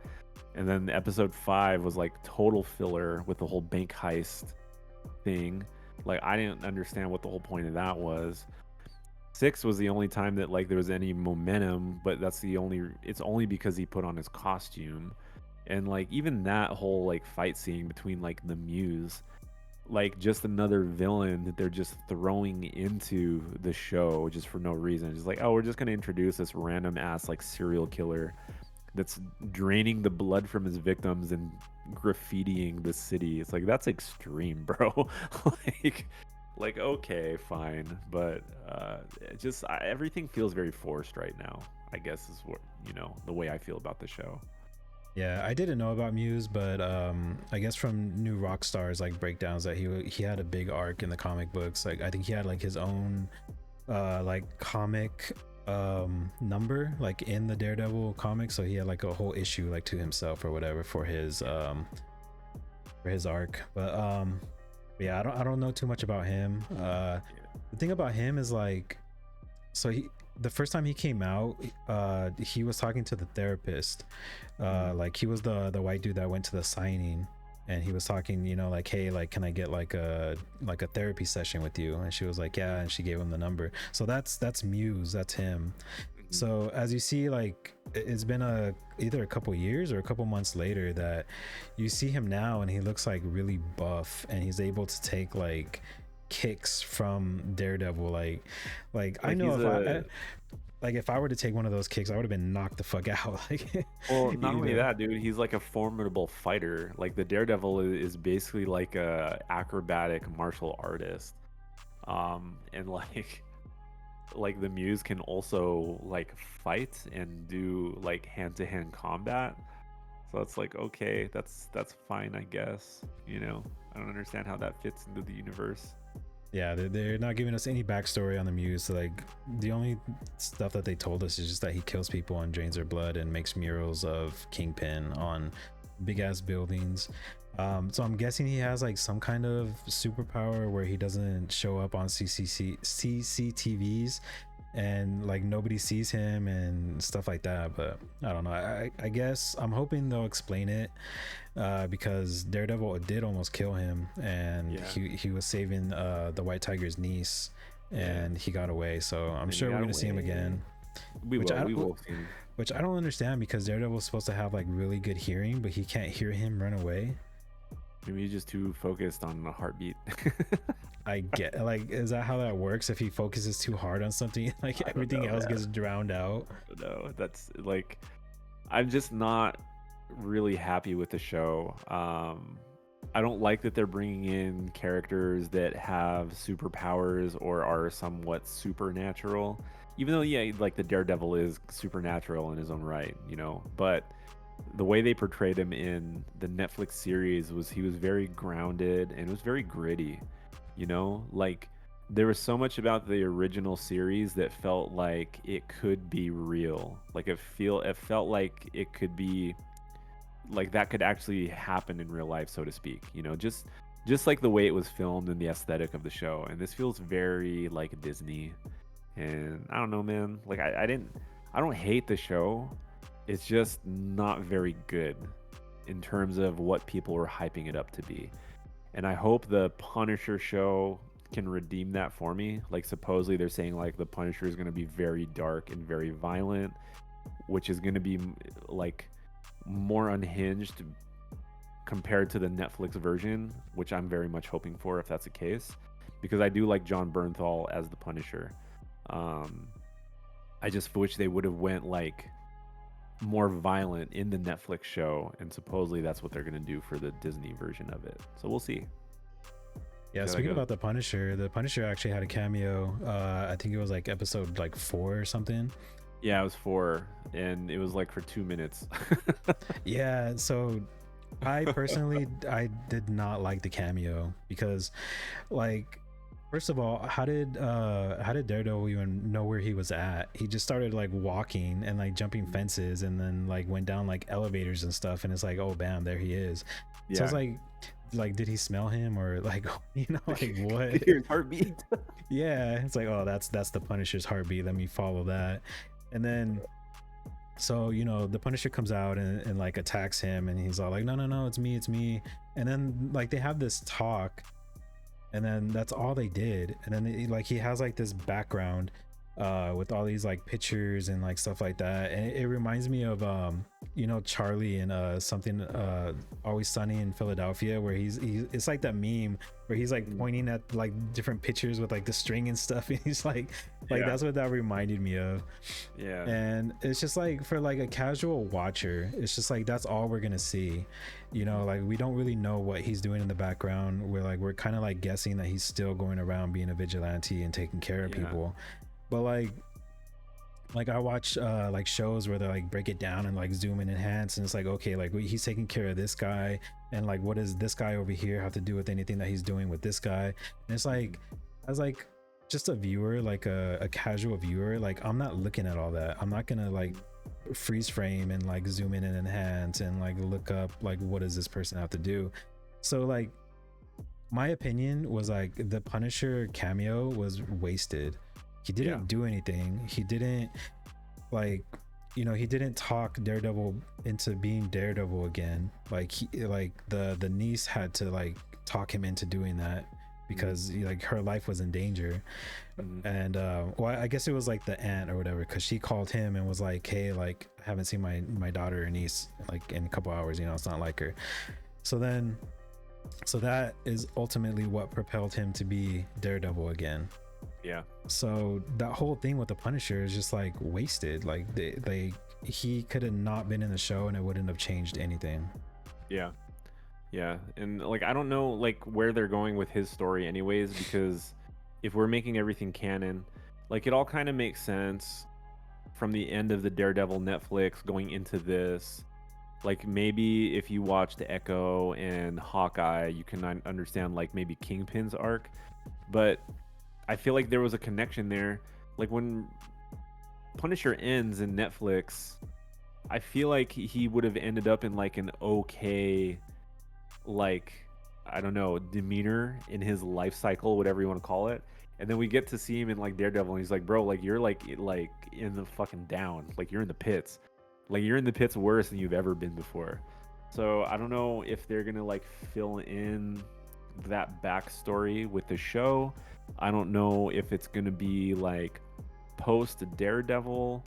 And then episode 5 was like total filler with the whole bank heist thing. Like I didn't understand what the whole point of that was. 6 was the only time that like there was any momentum, but it's only because he put on his costume. And like even that whole like fight scene between like the Muse, like just another villain that they're just throwing into the show just for no reason. Just like, oh, we're just gonna introduce this random ass like serial killer that's draining the blood from his victims and graffitiing the city. It's like, that's extreme, bro. like okay, fine, but everything feels very forced right now, I guess, is what the way I feel about the show. Yeah, I didn't know about Muse, but I guess from New Rockstar's like breakdowns that he had a big arc in the comic books. Like I think he had like his own like comic number like in the Daredevil comic, so he had like a whole issue like to himself or whatever for his arc. But yeah, I don't know too much about him. The thing about him is like, so the first time he came out, he was talking to the therapist. Like he was the white dude that went to the signing, and he was talking, like, hey, like, can I get like a therapy session with you? And she was like, yeah, and she gave him the number. So that's Muse, that's him. So as you see, like it's been either a couple years or a couple months later that you see him now, and he looks like really buff, and he's able to take like kicks from Daredevil. Like I know if I were to take one of those kicks, I would have been knocked the fuck out. Like, well, not only that, dude, he's like a formidable fighter. Like the Daredevil is basically like a acrobatic martial artist, and like the Muse can also like fight and do like hand-to-hand combat. So it's like, okay, that's fine, I guess. I don't understand how that fits into the universe. Yeah, they're not giving us any backstory on the Muse. So like the only stuff that they told us is just that he kills people and drains their blood and makes murals of Kingpin on big ass buildings. So I'm guessing he has like some kind of superpower where he doesn't show up on CCTVs and like nobody sees him and stuff like that. But I don't know. I guess I'm hoping they'll explain it, because Daredevil did almost kill him, and he was saving the White Tiger's niece, and he got away. So I'm sure we're gonna see him again. We will see him. Which I don't understand, because Daredevil's supposed to have like really good hearing, but he can't hear him run away. Maybe he's just too focused on the heartbeat. I get, like, is that how that works? If he focuses too hard on something, like everything else gets drowned out? No, that's like, I'm just not really happy with the show. I don't like that they're bringing in characters that have superpowers or are somewhat supernatural. Even though, yeah, like the Daredevil is supernatural in his own right, you know. But the way they portrayed him in the Netflix series was he was very grounded and it was very gritty, you know. Like there was so much about the original series that felt like it could be real. Like it felt like it could be like that could actually happen in real life, so to speak. You know, just like the way it was filmed and the aesthetic of the show. And this feels very like Disney. And I don't know, man. Like I don't hate the show. It's just not very good in terms of what people are hyping it up to be. And I hope the Punisher show can redeem that for me. Like supposedly they're saying like the Punisher is going to be very dark and very violent, which is going to be like more unhinged compared to the Netflix version, which I'm very much hoping for if that's the case, because I do like John Bernthal as the Punisher. Um, I just wish they would have went like more violent in the Netflix show, and supposedly that's what they're gonna do for the Disney version of it. So we'll see. Yeah, See how that speaking goes. about the Punisher actually had a cameo. I think it was like episode like 4 or something. Yeah, it was 4, and it was like for 2 minutes. Yeah, so I personally I did not like the cameo because, like, first of all, how did Daredevil even know where he was at? He just started like walking and like jumping fences and then like went down like elevators and stuff, and it's like, oh bam, there he is. So it's Yeah. like did he smell him or like you know like what? Hear his heartbeat. Yeah, it's like, oh, that's the Punisher's heartbeat, let me follow that. And then so you know the Punisher comes out and like attacks him and he's all like, no no no, it's me. And then like they have this talk and then that's all they did. And then like he has like this background with all these like pictures and like stuff like that, and it reminds me of you know Charlie and something Always Sunny in Philadelphia, where he's it's like that meme where he's like pointing at like different pictures with like the string and stuff, and he's like Yeah. that's what that reminded me of. Yeah. And it's just like for like a casual watcher, it's just like that's all we're gonna see, you know. Like we don't really know what he's doing in the background. We're kind of like guessing that he's still going around being a vigilante and taking care of Yeah. people. But like I watch like shows where they like break it down and like zoom in and enhance, and it's like, okay, like he's taking care of this guy, and like what does this guy over here have to do with anything that he's doing with this guy? And it's like, as like just a viewer, like a casual viewer, like I'm not looking at all that. I'm not gonna like freeze frame and like zoom in and enhance and like look up like what does this person have to do. So like my opinion was like the Punisher cameo was wasted. He didn't Yeah. do anything. He didn't like, you know, he didn't talk Daredevil into being Daredevil again. Like he like the niece had to like talk him into doing that because like her life was in danger. Mhm. And well, I guess it was like the aunt or whatever, because she called him and was like, hey, like I haven't seen my daughter or niece like in a couple hours, you know, it's not like her. So then so that is ultimately what propelled him to be Daredevil again. Yeah. So that whole thing with the Punisher is just like wasted. Like he could have not been in the show and it wouldn't have changed anything. Yeah. Yeah. And like I don't know like where they're going with his story anyways, because if we're making everything canon, like it all kind of makes sense from the end of the Daredevil Netflix going into this. Like maybe if you watched Echo and Hawkeye, you can understand like maybe Kingpin's arc, but I feel like there was a connection there. Like when Punisher ends in Netflix, I feel like he would have ended up in like an okay, like, I don't know, demeanor in his life cycle, whatever you want to call it. And then we get to see him in like Daredevil, and he's like, bro, like you're like in the fucking down, like you're in the pits, like you're in the pits worse than you've ever been before. So I don't know if they're gonna like fill in that backstory with the show. I don't know if it's gonna be like post Daredevil.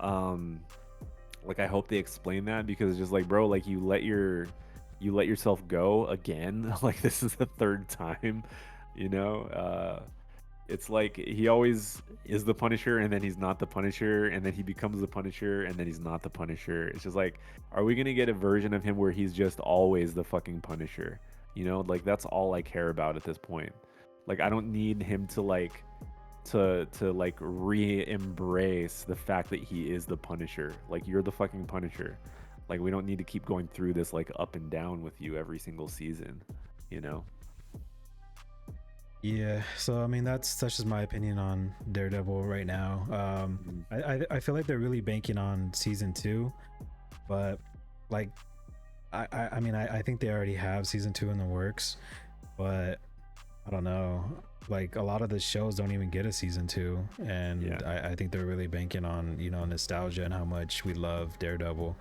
Like I hope they explain that, because it's just like, bro, like you let yourself go again. Like this is the third time, you know. It's like he always is the Punisher and then he's not the Punisher, and then he becomes the Punisher and then he's not the Punisher. It's just like, are we gonna get a version of him where he's just always the fucking Punisher? You know, like that's all I care about at this point. Like I don't need him to like to like re-embrace the fact that he is the Punisher. Like you're the fucking Punisher. Like we don't need to keep going through this like up and down with you every single season, you know? Yeah, so I mean that's just my opinion on Daredevil right now. Mhm. I feel like they're really banking on season two, but like I mean I think they already have season two in the works, but I don't know. Like a lot of the shows don't even get a season two, Yeah. and I think they're really banking on nostalgia and how much we love Daredevil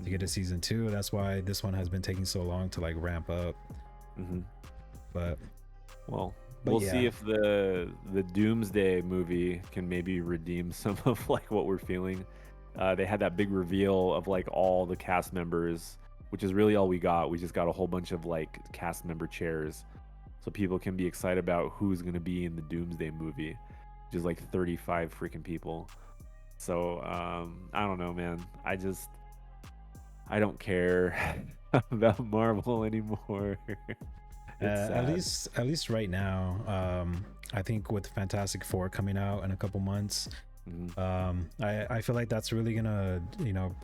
to get a Mhm. season two. That's why this one has been taking so long to like ramp up. Mhm. But Well, but we'll see yeah, if the Doomsday movie can maybe redeem some of like what we're feeling. They had that big reveal of like all the cast members, which is really all we got. We just got a whole bunch of like cast member chairs, so people can be excited about who's gonna be in the Doomsday movie, which is like 35 freaking people. So I don't know, man. I don't care about Marvel anymore. It's sad. at least right now, I think with Fantastic Four coming out in a couple months, Mhm. I feel like that's really gonna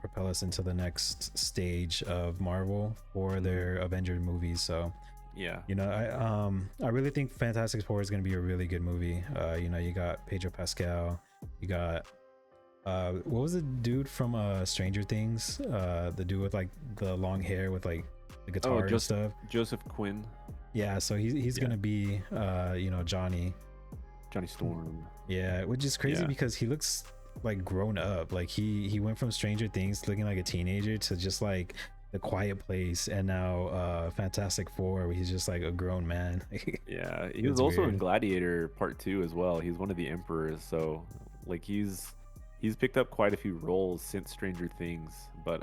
propel us into the next stage of Marvel for Mhm. their Avenger movies. So Yeah. I really think Fantastic Four is gonna be a really good movie. You got Pedro Pascal, you got what was the dude from Stranger Things, the dude with like the long hair with like the Oh, guitar and stuff. Joseph Quinn. Yeah, so he's Yeah. gonna be Johnny. Johnny Storm. Yeah, which is crazy Yeah. because he looks like grown up. Like he went from Stranger Things looking like a teenager to just like The Quiet Place, and now Fantastic Four where he's just like a grown man. Yeah. He was It's also in weird. Gladiator Part 2 as well. He's one of the emperors, so like he's picked up quite a few roles since Stranger Things. But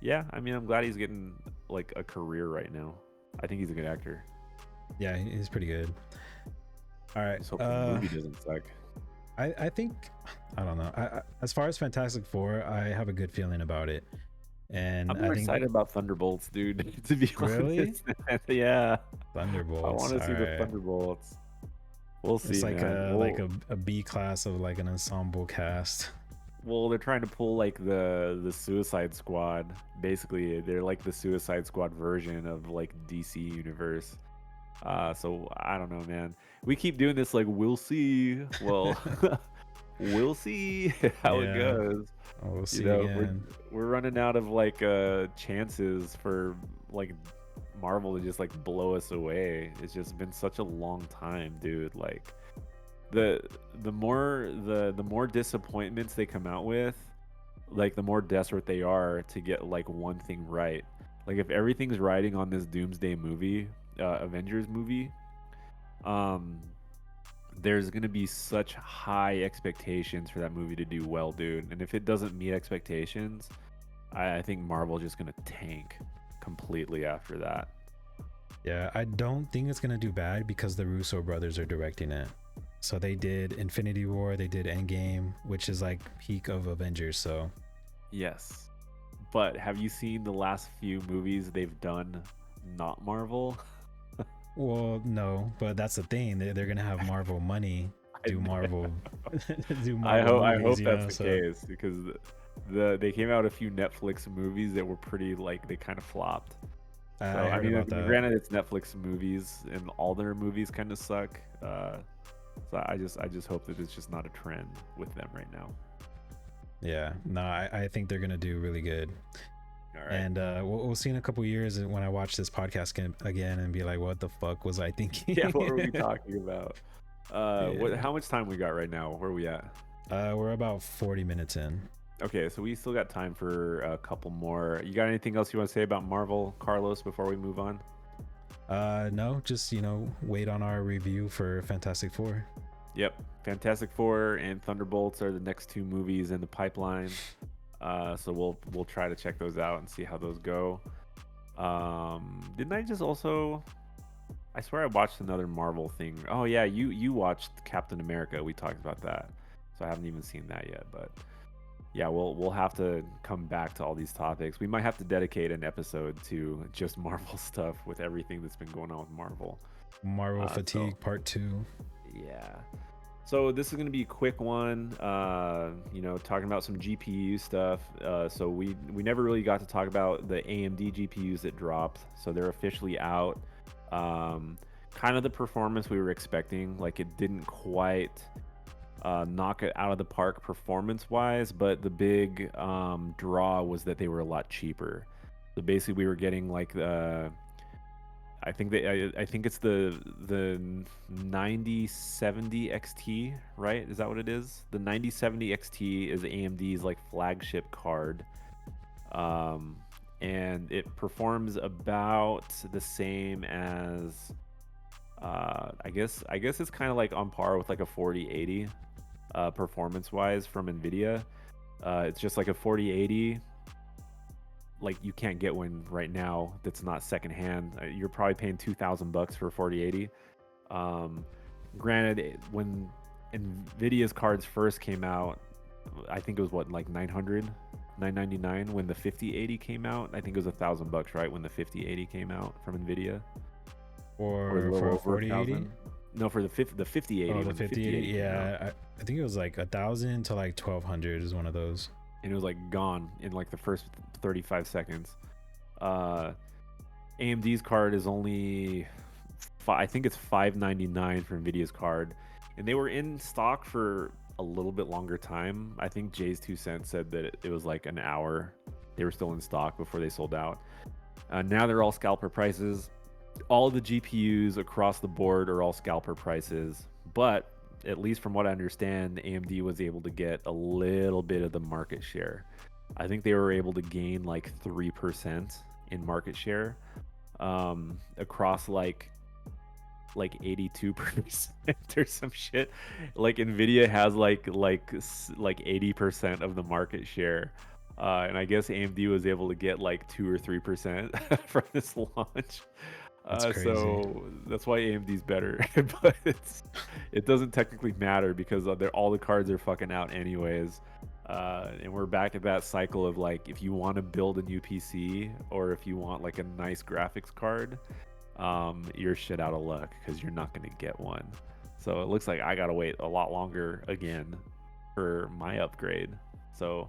yeah, I mean, I'm glad he's getting like a career right now. I think he's a good actor. Yeah, he's pretty good. All right. Just hope the movie doesn't suck. I think I don't know. As far as Fantastic Four, I have a good feeling about it, I'm and I more think excited about Thunderbolts, dude, to be really honest. Yeah. I Thunderbolts. want to All see the right. Thunderbolts. We'll It's see, like man. a B class of like an ensemble cast. Well, they're trying to pull like the Suicide Squad. Basically, they're like the Suicide Squad version of like DC universe. So I don't know, man. We keep doing this like we'll see. Well, we'll see how it Yeah, goes. we'll You see know, again. we're running out of like chances for like Marvel to just like blow us away. It's just been such a long time, dude. Like the the more disappointments they come out with, like the more desperate they are to get like one thing right. Like if everything's riding on this Doomsday movie, Avengers movie, um there's gonna be such high expectations for that movie to do well, dude. And if it doesn't meet expectations, I think Marvel's just gonna tank completely after that. Yeah, I don't think it's gonna do bad because the Russo brothers are directing it. So they did Infinity War, they did Endgame, which is like peak of Avengers. So Yes. But have you seen the last few movies they've done not Marvel? well, no, but that's the thing. They're gonna have Marvel money, I do kn- Marvel, do Marvel I movies. hope that's the So case because they came out a few Netflix movies that were pretty like they kind of flopped. I So I heard mean, about that. granted, it's Netflix movies, and all their movies kind of suck. So I just hope that it's just not a trend with them right now. Yeah, no, I think they're gonna do really good. All right. And we'll see in a couple years when I watch this podcast again and be like, what the fuck was I thinking? Yeah. What were we talking about? What? Yeah. How much time we got right now? Where are we at? We're about 40 minutes in. Okay, so we still got time for a couple more. You got anything else you want to say about Marvel, Carlos, before we move on? No, just wait on our review for Fantastic Four. Yep. Fantastic Four and Thunderbolts are the next two movies in the pipeline. So we'll try to check those out and see how those go. Didn't I just also? I swear I watched another Marvel thing. Oh yeah, you watched Captain America. We talked about that, so I haven't even seen that yet. But Yeah, we'll have to come back to all these topics. We might have to dedicate an episode to just Marvel stuff with everything that's been going on with Marvel. Marvel So fatigue part 2. yeah. So this is going to be a quick one, talking about some GPU stuff. So we never really got to talk about the AMD GPUs that dropped. So they're officially out. Kind of the performance we were expecting. Like it didn't quite knock it out of the park performance-wise, but the big draw was that they were a lot cheaper. So basically, we were getting like I think it's the 9070 XT, right? Is that what it is? The 9070 XT is AMD's like flagship card. Um, and it performs about the same as I guess it's kind of like on par with like a 4080 performance wise from Nvidia. It's just like a 4080, like you can't get one right now that's not secondhand. You're probably paying $2,000 for a 4080. Granted, when Nvidia's cards first came out, I think it was what, like 999 when the 5080 came out. I think it was $1,000, right, when the 5080 came out from Nvidia, or a For little a over a 4080. thousand. No, for the 5080 Oh, the when the 5080. 5080 came out, Yeah, I think it was like 1,000 to like 1,200 is one of those. and it was like gone in like the first 35 seconds. Uh, AMD's card is only, I think it's 599 for Nvidia's card, and they were in stock for a little bit longer time. I think Jay's 2 cents said that it was like an hour. They were still in stock before they sold out. Now they're all scalper prices. All the GPUs across the board are all scalper prices, but at least from what I understand, AMD was able to get a little bit of the market share. I think they were able to gain like 3% in market share across like 82% or some shit. Like Nvidia has like 80% of the market share. And I guess AMD was able to get like 2 or 3% from this launch. That's crazy. So that's why AMD's better, but it doesn't technically matter because all the cards are fucking out anyways. And we're back at that cycle of like, if you want to build a new PC or if you want like a nice graphics card, you're shit out of luck because you're not going to get one. So it looks like I gotta wait a lot longer again for my upgrade. So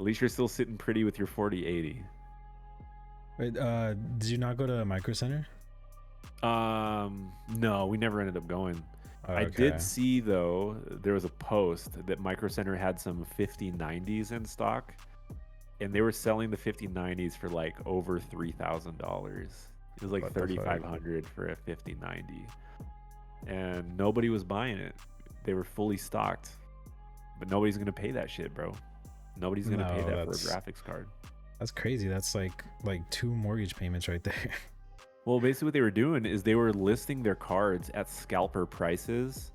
at least you're still sitting pretty with your 4080. Wait, did you not go to Micro Center? No, we never ended up going. Oh, I okay. did see though there was a post that Micro Center had some 5090s in stock, and they were selling the 5090s for like over $3,000. It was like What the fuck? 3,500 for a 5090, and nobody was buying it. They were fully stocked, but nobody's gonna pay that shit, bro. Nobody's gonna pay No, that for a graphics card. that's crazy. That's like 2 mortgage payments right there. Well, basically what they were doing is they were listing their cards at scalper prices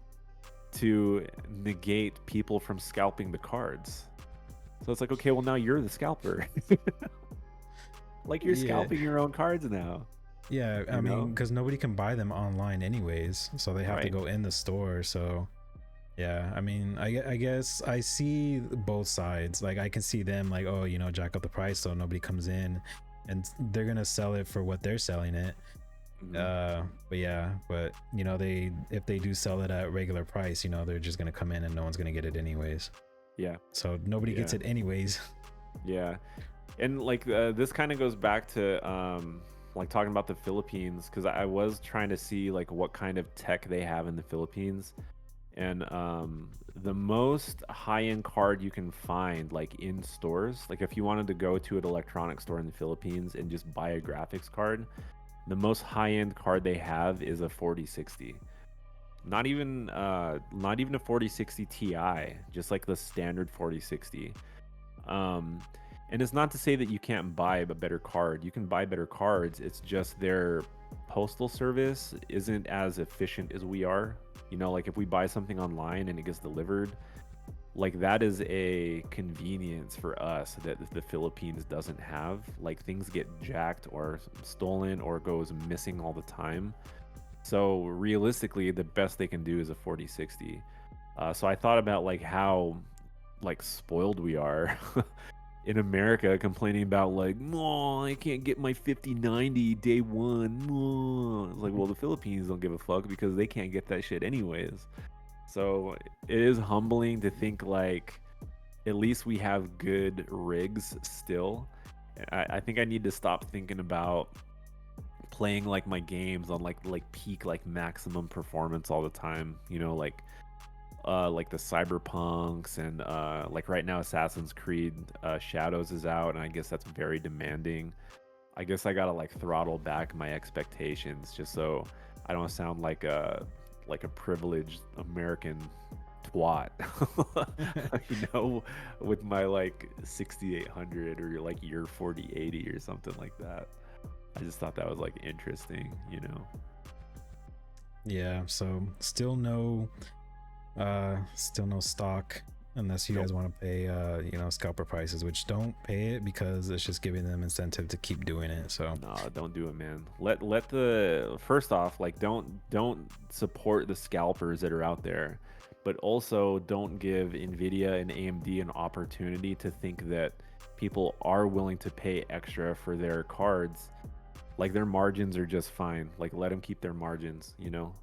to negate people from scalping the cards. So it's like, okay, well now you're the scalper. Like you're Yeah. scalping your own cards now. Yeah, I You mean, know? because nobody can buy them online anyways, so they have to Right. go in the store. So yeah, I mean, I guess I see both sides. Like I can see them like, oh, jack up the price so nobody comes in, and they're gonna sell it for what they're selling it. Mhm. But yeah, but they, if they do sell it at regular price, they're just gonna come in and no one's gonna get it anyways. Yeah. So nobody gets Yeah. it anyways. Yeah. And like this kind of goes back to like talking about the Philippines, because I was trying to see like what kind of tech they have in the Philippines. And the most high-end card you can find like in stores, like if you wanted to go to an electronic store in the Philippines and just buy a graphics card, the most high-end card they have is a 4060. Not even a 4060 Ti, just like the standard 4060. Um, and it's not to say that you can't buy a better card. You can buy better cards. It's just their postal service isn't as efficient as we are. Like if we buy something online and it gets delivered, like that is a convenience for us that the Philippines doesn't have. Like things get jacked or stolen or goes missing all the time. So realistically, the best they can do is a 4060. So I thought about like how like spoiled we are in America, complaining about like, oh, I can't get my 5090 day one. Oh. It's like, well, the Philippines don't give a fuck because they can't get that shit anyways. So it is humbling to think like at least we have good rigs still. I think I need to stop thinking about playing like my games on like peak like maximum performance all the time. You know, like the Cyberpunks and like right now Assassin's Creed Shadows is out, and I guess that's very demanding. I guess I gotta like throttle back my expectations just so I don't sound like a privileged American twat, you know, with my like 6800 or like your 4080 or something like that. I just thought that was like interesting, you know. Yeah, so still no stock unless you Nope. guys want to pay scalper prices, which don't pay it because it's just giving them incentive to keep doing it. So No, don't do it, man. Let the first off, like don't support the scalpers that are out there, but also don't give Nvidia and AMD an opportunity to think that people are willing to pay extra for their cards. Like their margins are just fine. Like let them keep their margins, you know.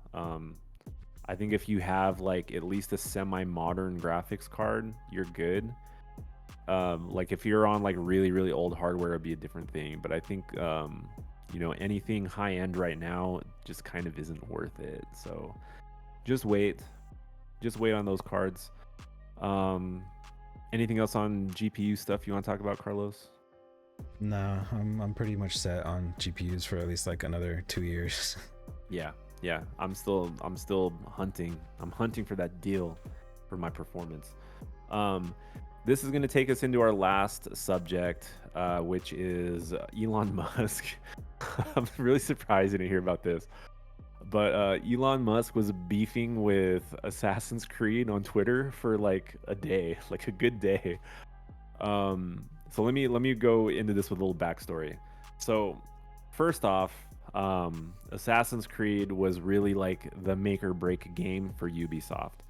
I think if you have like at least a semi-modern graphics card, you're good. Like if you're on like really really old hardware, it'd be a different thing. But I think you know, anything high end right now just kind of isn't worth it. So just wait, on those cards. Um, anything else on GPU stuff you want to talk about, Carlos? nah, I'm pretty much set on GPUs for at least like another 2 years. Yeah, yeah. I'm still hunting. I'm hunting for that deal for my performance. Um, this is going to take us into our last subject, which is Elon Musk. I'm really surprised to hear about this, but Elon Musk was beefing with Assassin's Creed on Twitter for like a day, like a good day. So let me go into this with a little backstory. So first off, Assassin's Creed was really like the make or break game for Ubisoft.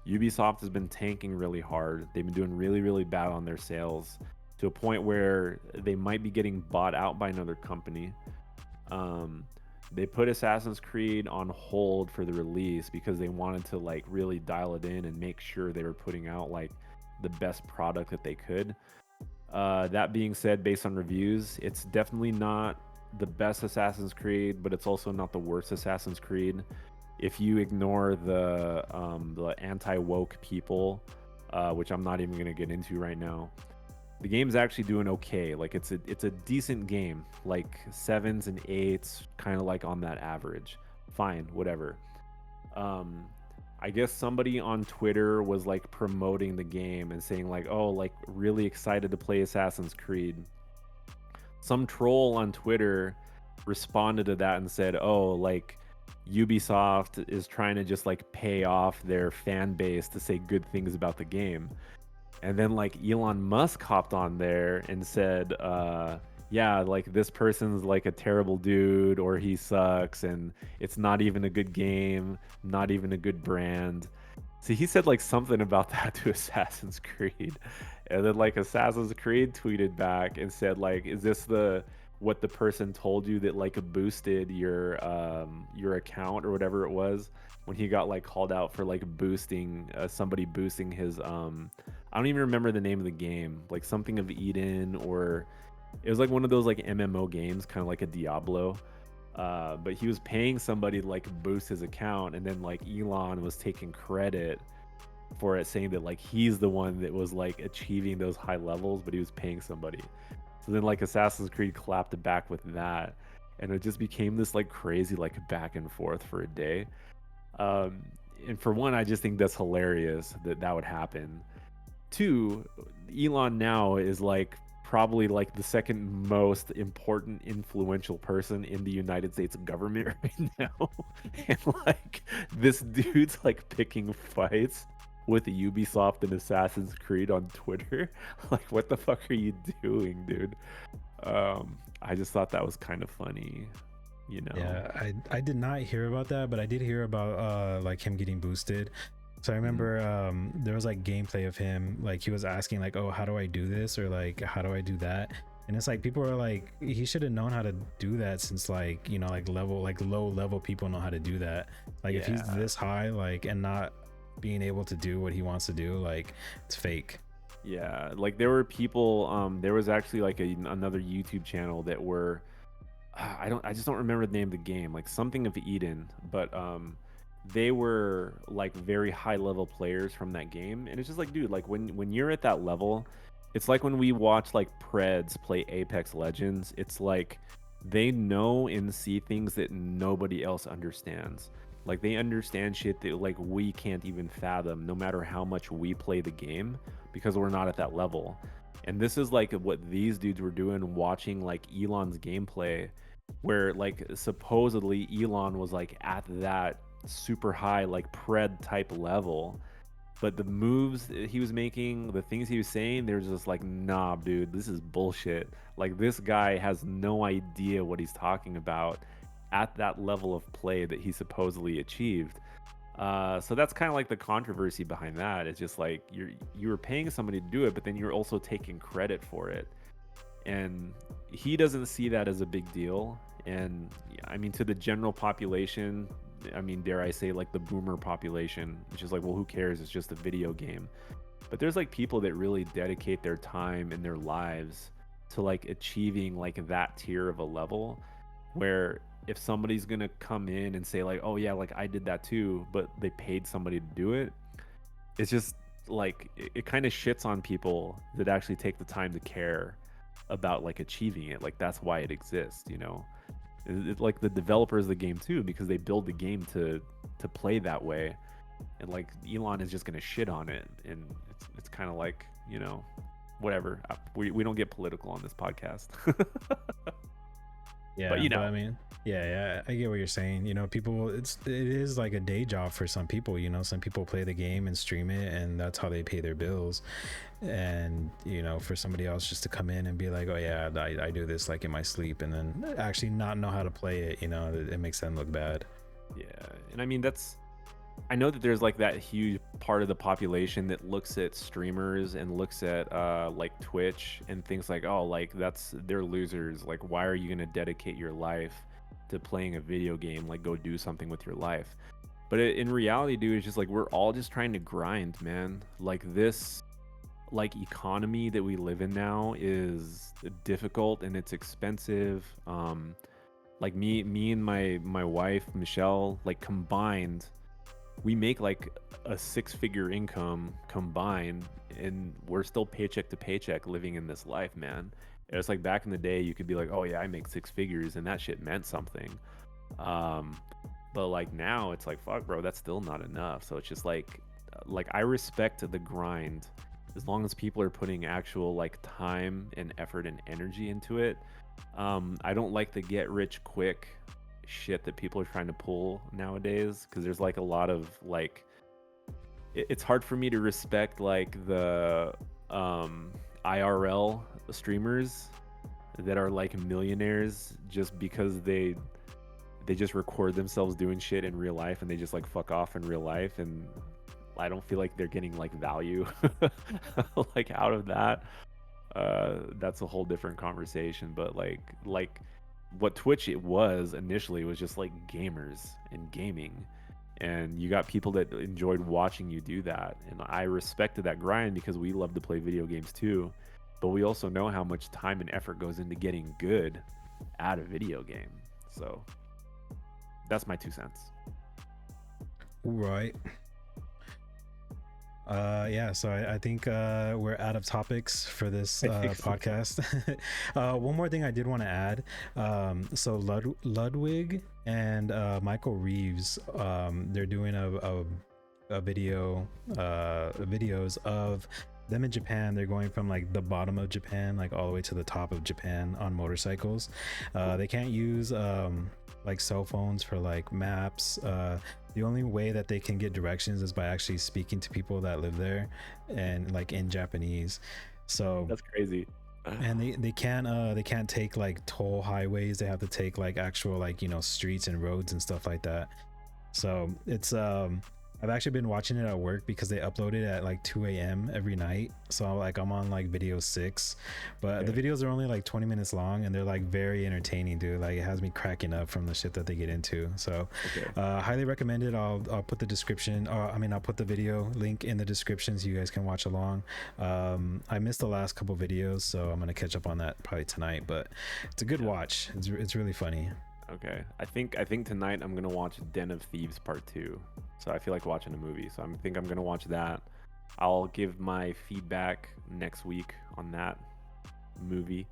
Ubisoft has been tanking really hard. They've been doing really, really bad on their sales to a point where they might be getting bought out by another company. Um, they put Assassin's Creed on hold for the release because they wanted to like really dial it in and make sure they were putting out like the best product that they could. That being said, based on reviews, it's definitely not the best Assassin's Creed, but it's also not the worst Assassin's Creed. If you ignore the anti-woke people, which I'm not even gonna get into right now, the game's actually doing okay. Like it's a decent game, like sevens and eights, kind of like on that average. Fine, whatever. Um, I guess somebody on Twitter was like promoting the game and saying like, "Oh, like really excited to play Assassin's Creed." Some troll on Twitter responded to that and said, "Oh, like Ubisoft is trying to just like pay off their fan base to say good things about the game." And then like Elon Musk hopped on there and said, yeah, like this person's like a terrible dude or he sucks and it's not even a good game, not even a good brand." See, he said like something about that to Assassin's Creed. And then like Assassin's Creed tweeted back and said like, "Is this the what the person told you that like boosted your account or whatever it was when he got like called out for like boosting somebody boosting his I don't even remember the name of the game, like something of Eden, or it was like one of those like MMO games, kind of like a Diablo. But he was paying somebody to like boost his account, and then like Elon was taking credit for it, saying that like he's the one that was like achieving those high levels, but he was paying somebody. So then like Assassin's Creed clapped back with that, and it just became this like crazy like back and forth for a day. Um, and for one, I just think that's hilarious that that would happen. Two, Elon now is like probably like the second most important influential person in the United States government right now. And like this dude's like picking fights with Ubisoft and Assassin's Creed on Twitter. Like what the fuck are you doing, dude? I just thought that was kind of funny, you know. Yeah, I did not hear about that, but I did hear about like him getting boosted. So I remember there was like gameplay of him, like he was asking like, oh, how do I do this, or like how do I do that, and it's like people are like, he should have known how to do that, since like, you know, like low level people know how to do that. Like if he's Yeah. this high, like, and not being able to do what he wants to do, like it's fake. Yeah, like there were people. There was actually like another YouTube channel that were, I just don't remember the name of the game, like something of Eden, but they were like very high level players from that game, and it's just like, dude, like when you're at that level, it's like when we watch like Preds play Apex Legends. It's like they know and see things that nobody else understands. Like they understand shit that like we can't even fathom, no matter how much we play the game, because we're not at that level. And this is like what these dudes were doing, watching like Elon's gameplay, where like supposedly Elon was like at that super high like pred type level, but the moves that he was making, the things he was saying, they're just like, nah, dude, this is bullshit. Like this guy has no idea what he's talking about at that level of play that he supposedly achieved. So that's kind of like the controversy behind that. It's just like you were paying somebody to do it, but then you're also taking credit for it, and he doesn't see that as a big deal. And I mean, to the general population, I mean, dare I say, like the boomer population, which is like, well, who cares? It's just a video game. But there's like people that really dedicate their time and their lives to like achieving like that tier of a level, where if somebody's gonna come in and say like, oh yeah, like I did that too, but they paid somebody to do it, it's just like it kind of shits on people that actually take the time to care about like achieving it. Like that's why it exists, you know. Like the developers of the game too, because they build the game to play that way, and like Elon is just gonna shit on it, and it's kind of like, you know, whatever. We don't get political on this podcast. But Yeah, you but know, I mean, yeah, I get what you're saying. You know, people, it is like a day job for some people. You know, some people play the game and stream it, and that's how they pay their bills. And you know, for somebody else just to come in and be like, oh yeah, I do this like in my sleep, and then actually not know how to play it, you know, it makes them look bad. yeah, and I mean that's, I know that there's like that huge part of the population that looks at streamers and looks at like Twitch and thinks like, oh, like that's, they're losers. Like, why are you gonna dedicate your life to playing a video game? Like, go do something with your life. But in reality, dude, it's just like we're all just trying to grind, man. Like this, like economy that we live in now is difficult and it's expensive. Like me and my wife Michelle, like combined, we make like a six-figure income combined, and we're still paycheck to paycheck living in this life, man. It's like back in the day you could be like, oh yeah, I make six figures, and that shit meant something. um but like now it's like, fuck bro, that's still not enough. So it's just like I respect the grind as long as people are putting actual like time and effort and energy into it. I don't like the get rich quick shit that people are trying to pull nowadays, because there's like a lot of like it's hard for me to respect like the IRL streamers that are like millionaires just because they just record themselves doing shit in real life and they just like fuck off in real life, and I don't feel like they're getting like value like out of that. That's a whole different conversation. But like what Twitch it was initially was just like gamers and gaming, and you got people that enjoyed watching you do that, and I respected that grind because we love to play video games too, but we also know how much time and effort goes into getting good at a video game. So that's my 2 cents. Right. Yeah, so I think we're out of topics for this I think so. podcast. One more thing I did want to add. So Ludwig and Michael Reeves, they're doing a video, videos of them in Japan. They're going from like the bottom of Japan like all the way to the top of Japan on motorcycles. They can't use like cell phones for like maps. The only way that they can get directions is by actually speaking to people that live there, and like in Japanese. So That's crazy. and they can't take like toll highways. They have to take like actual like, you know, streets and roads and stuff like that. So it's I've actually been watching it at work because they upload it at like 2 a.m. every night. So like I'm on like video 6, but the videos are only like 20 minutes long and they're like very entertaining, dude. Like it has me cracking up from the shit that they get into. So highly recommend it. I'll put the description. I'll put the video link in the description so you guys can watch along. I missed the last couple videos, so I'm gonna catch up on that probably tonight. But it's a good watch. It's really funny. Okay, I think tonight I'm gonna watch Den of Thieves Part 2. So I feel like watching a movie. So I think I'm gonna watch that. I'll give my feedback next week on that movie,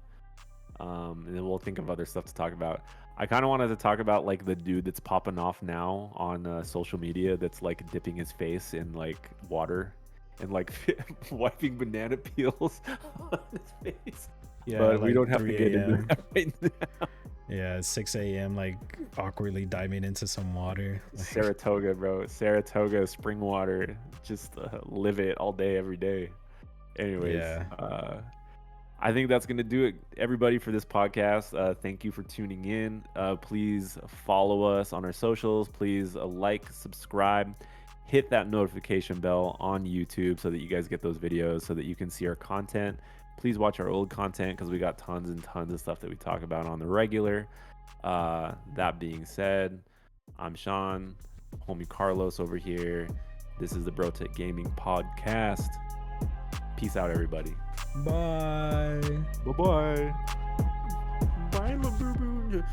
and then we'll think of other stuff to talk about. I kind of wanted to talk about like the dude that's popping off now on social media that's like dipping his face in like water and like wiping banana peels on his face. Yeah, but like we don't have to 3 get into a.m. that right now. Yeah, it's 6 a.m. like awkwardly diving into some water. Saratoga, bro. Saratoga spring water. Just live it all day, every day. Anyways, I think that's going to do it, everybody, for this podcast. Thank you for tuning in. Please follow us on our socials. Please like, subscribe, hit that notification bell on YouTube so that you guys get those videos so that you can see our content. Please watch our old content because we got tons and tons of stuff that we talk about on the regular. That being said, I'm Sean, homie Carlos over here. This is the Bro Tech Gaming Podcast. Peace out, everybody. Bye. Bye-bye. Bye, Labubu.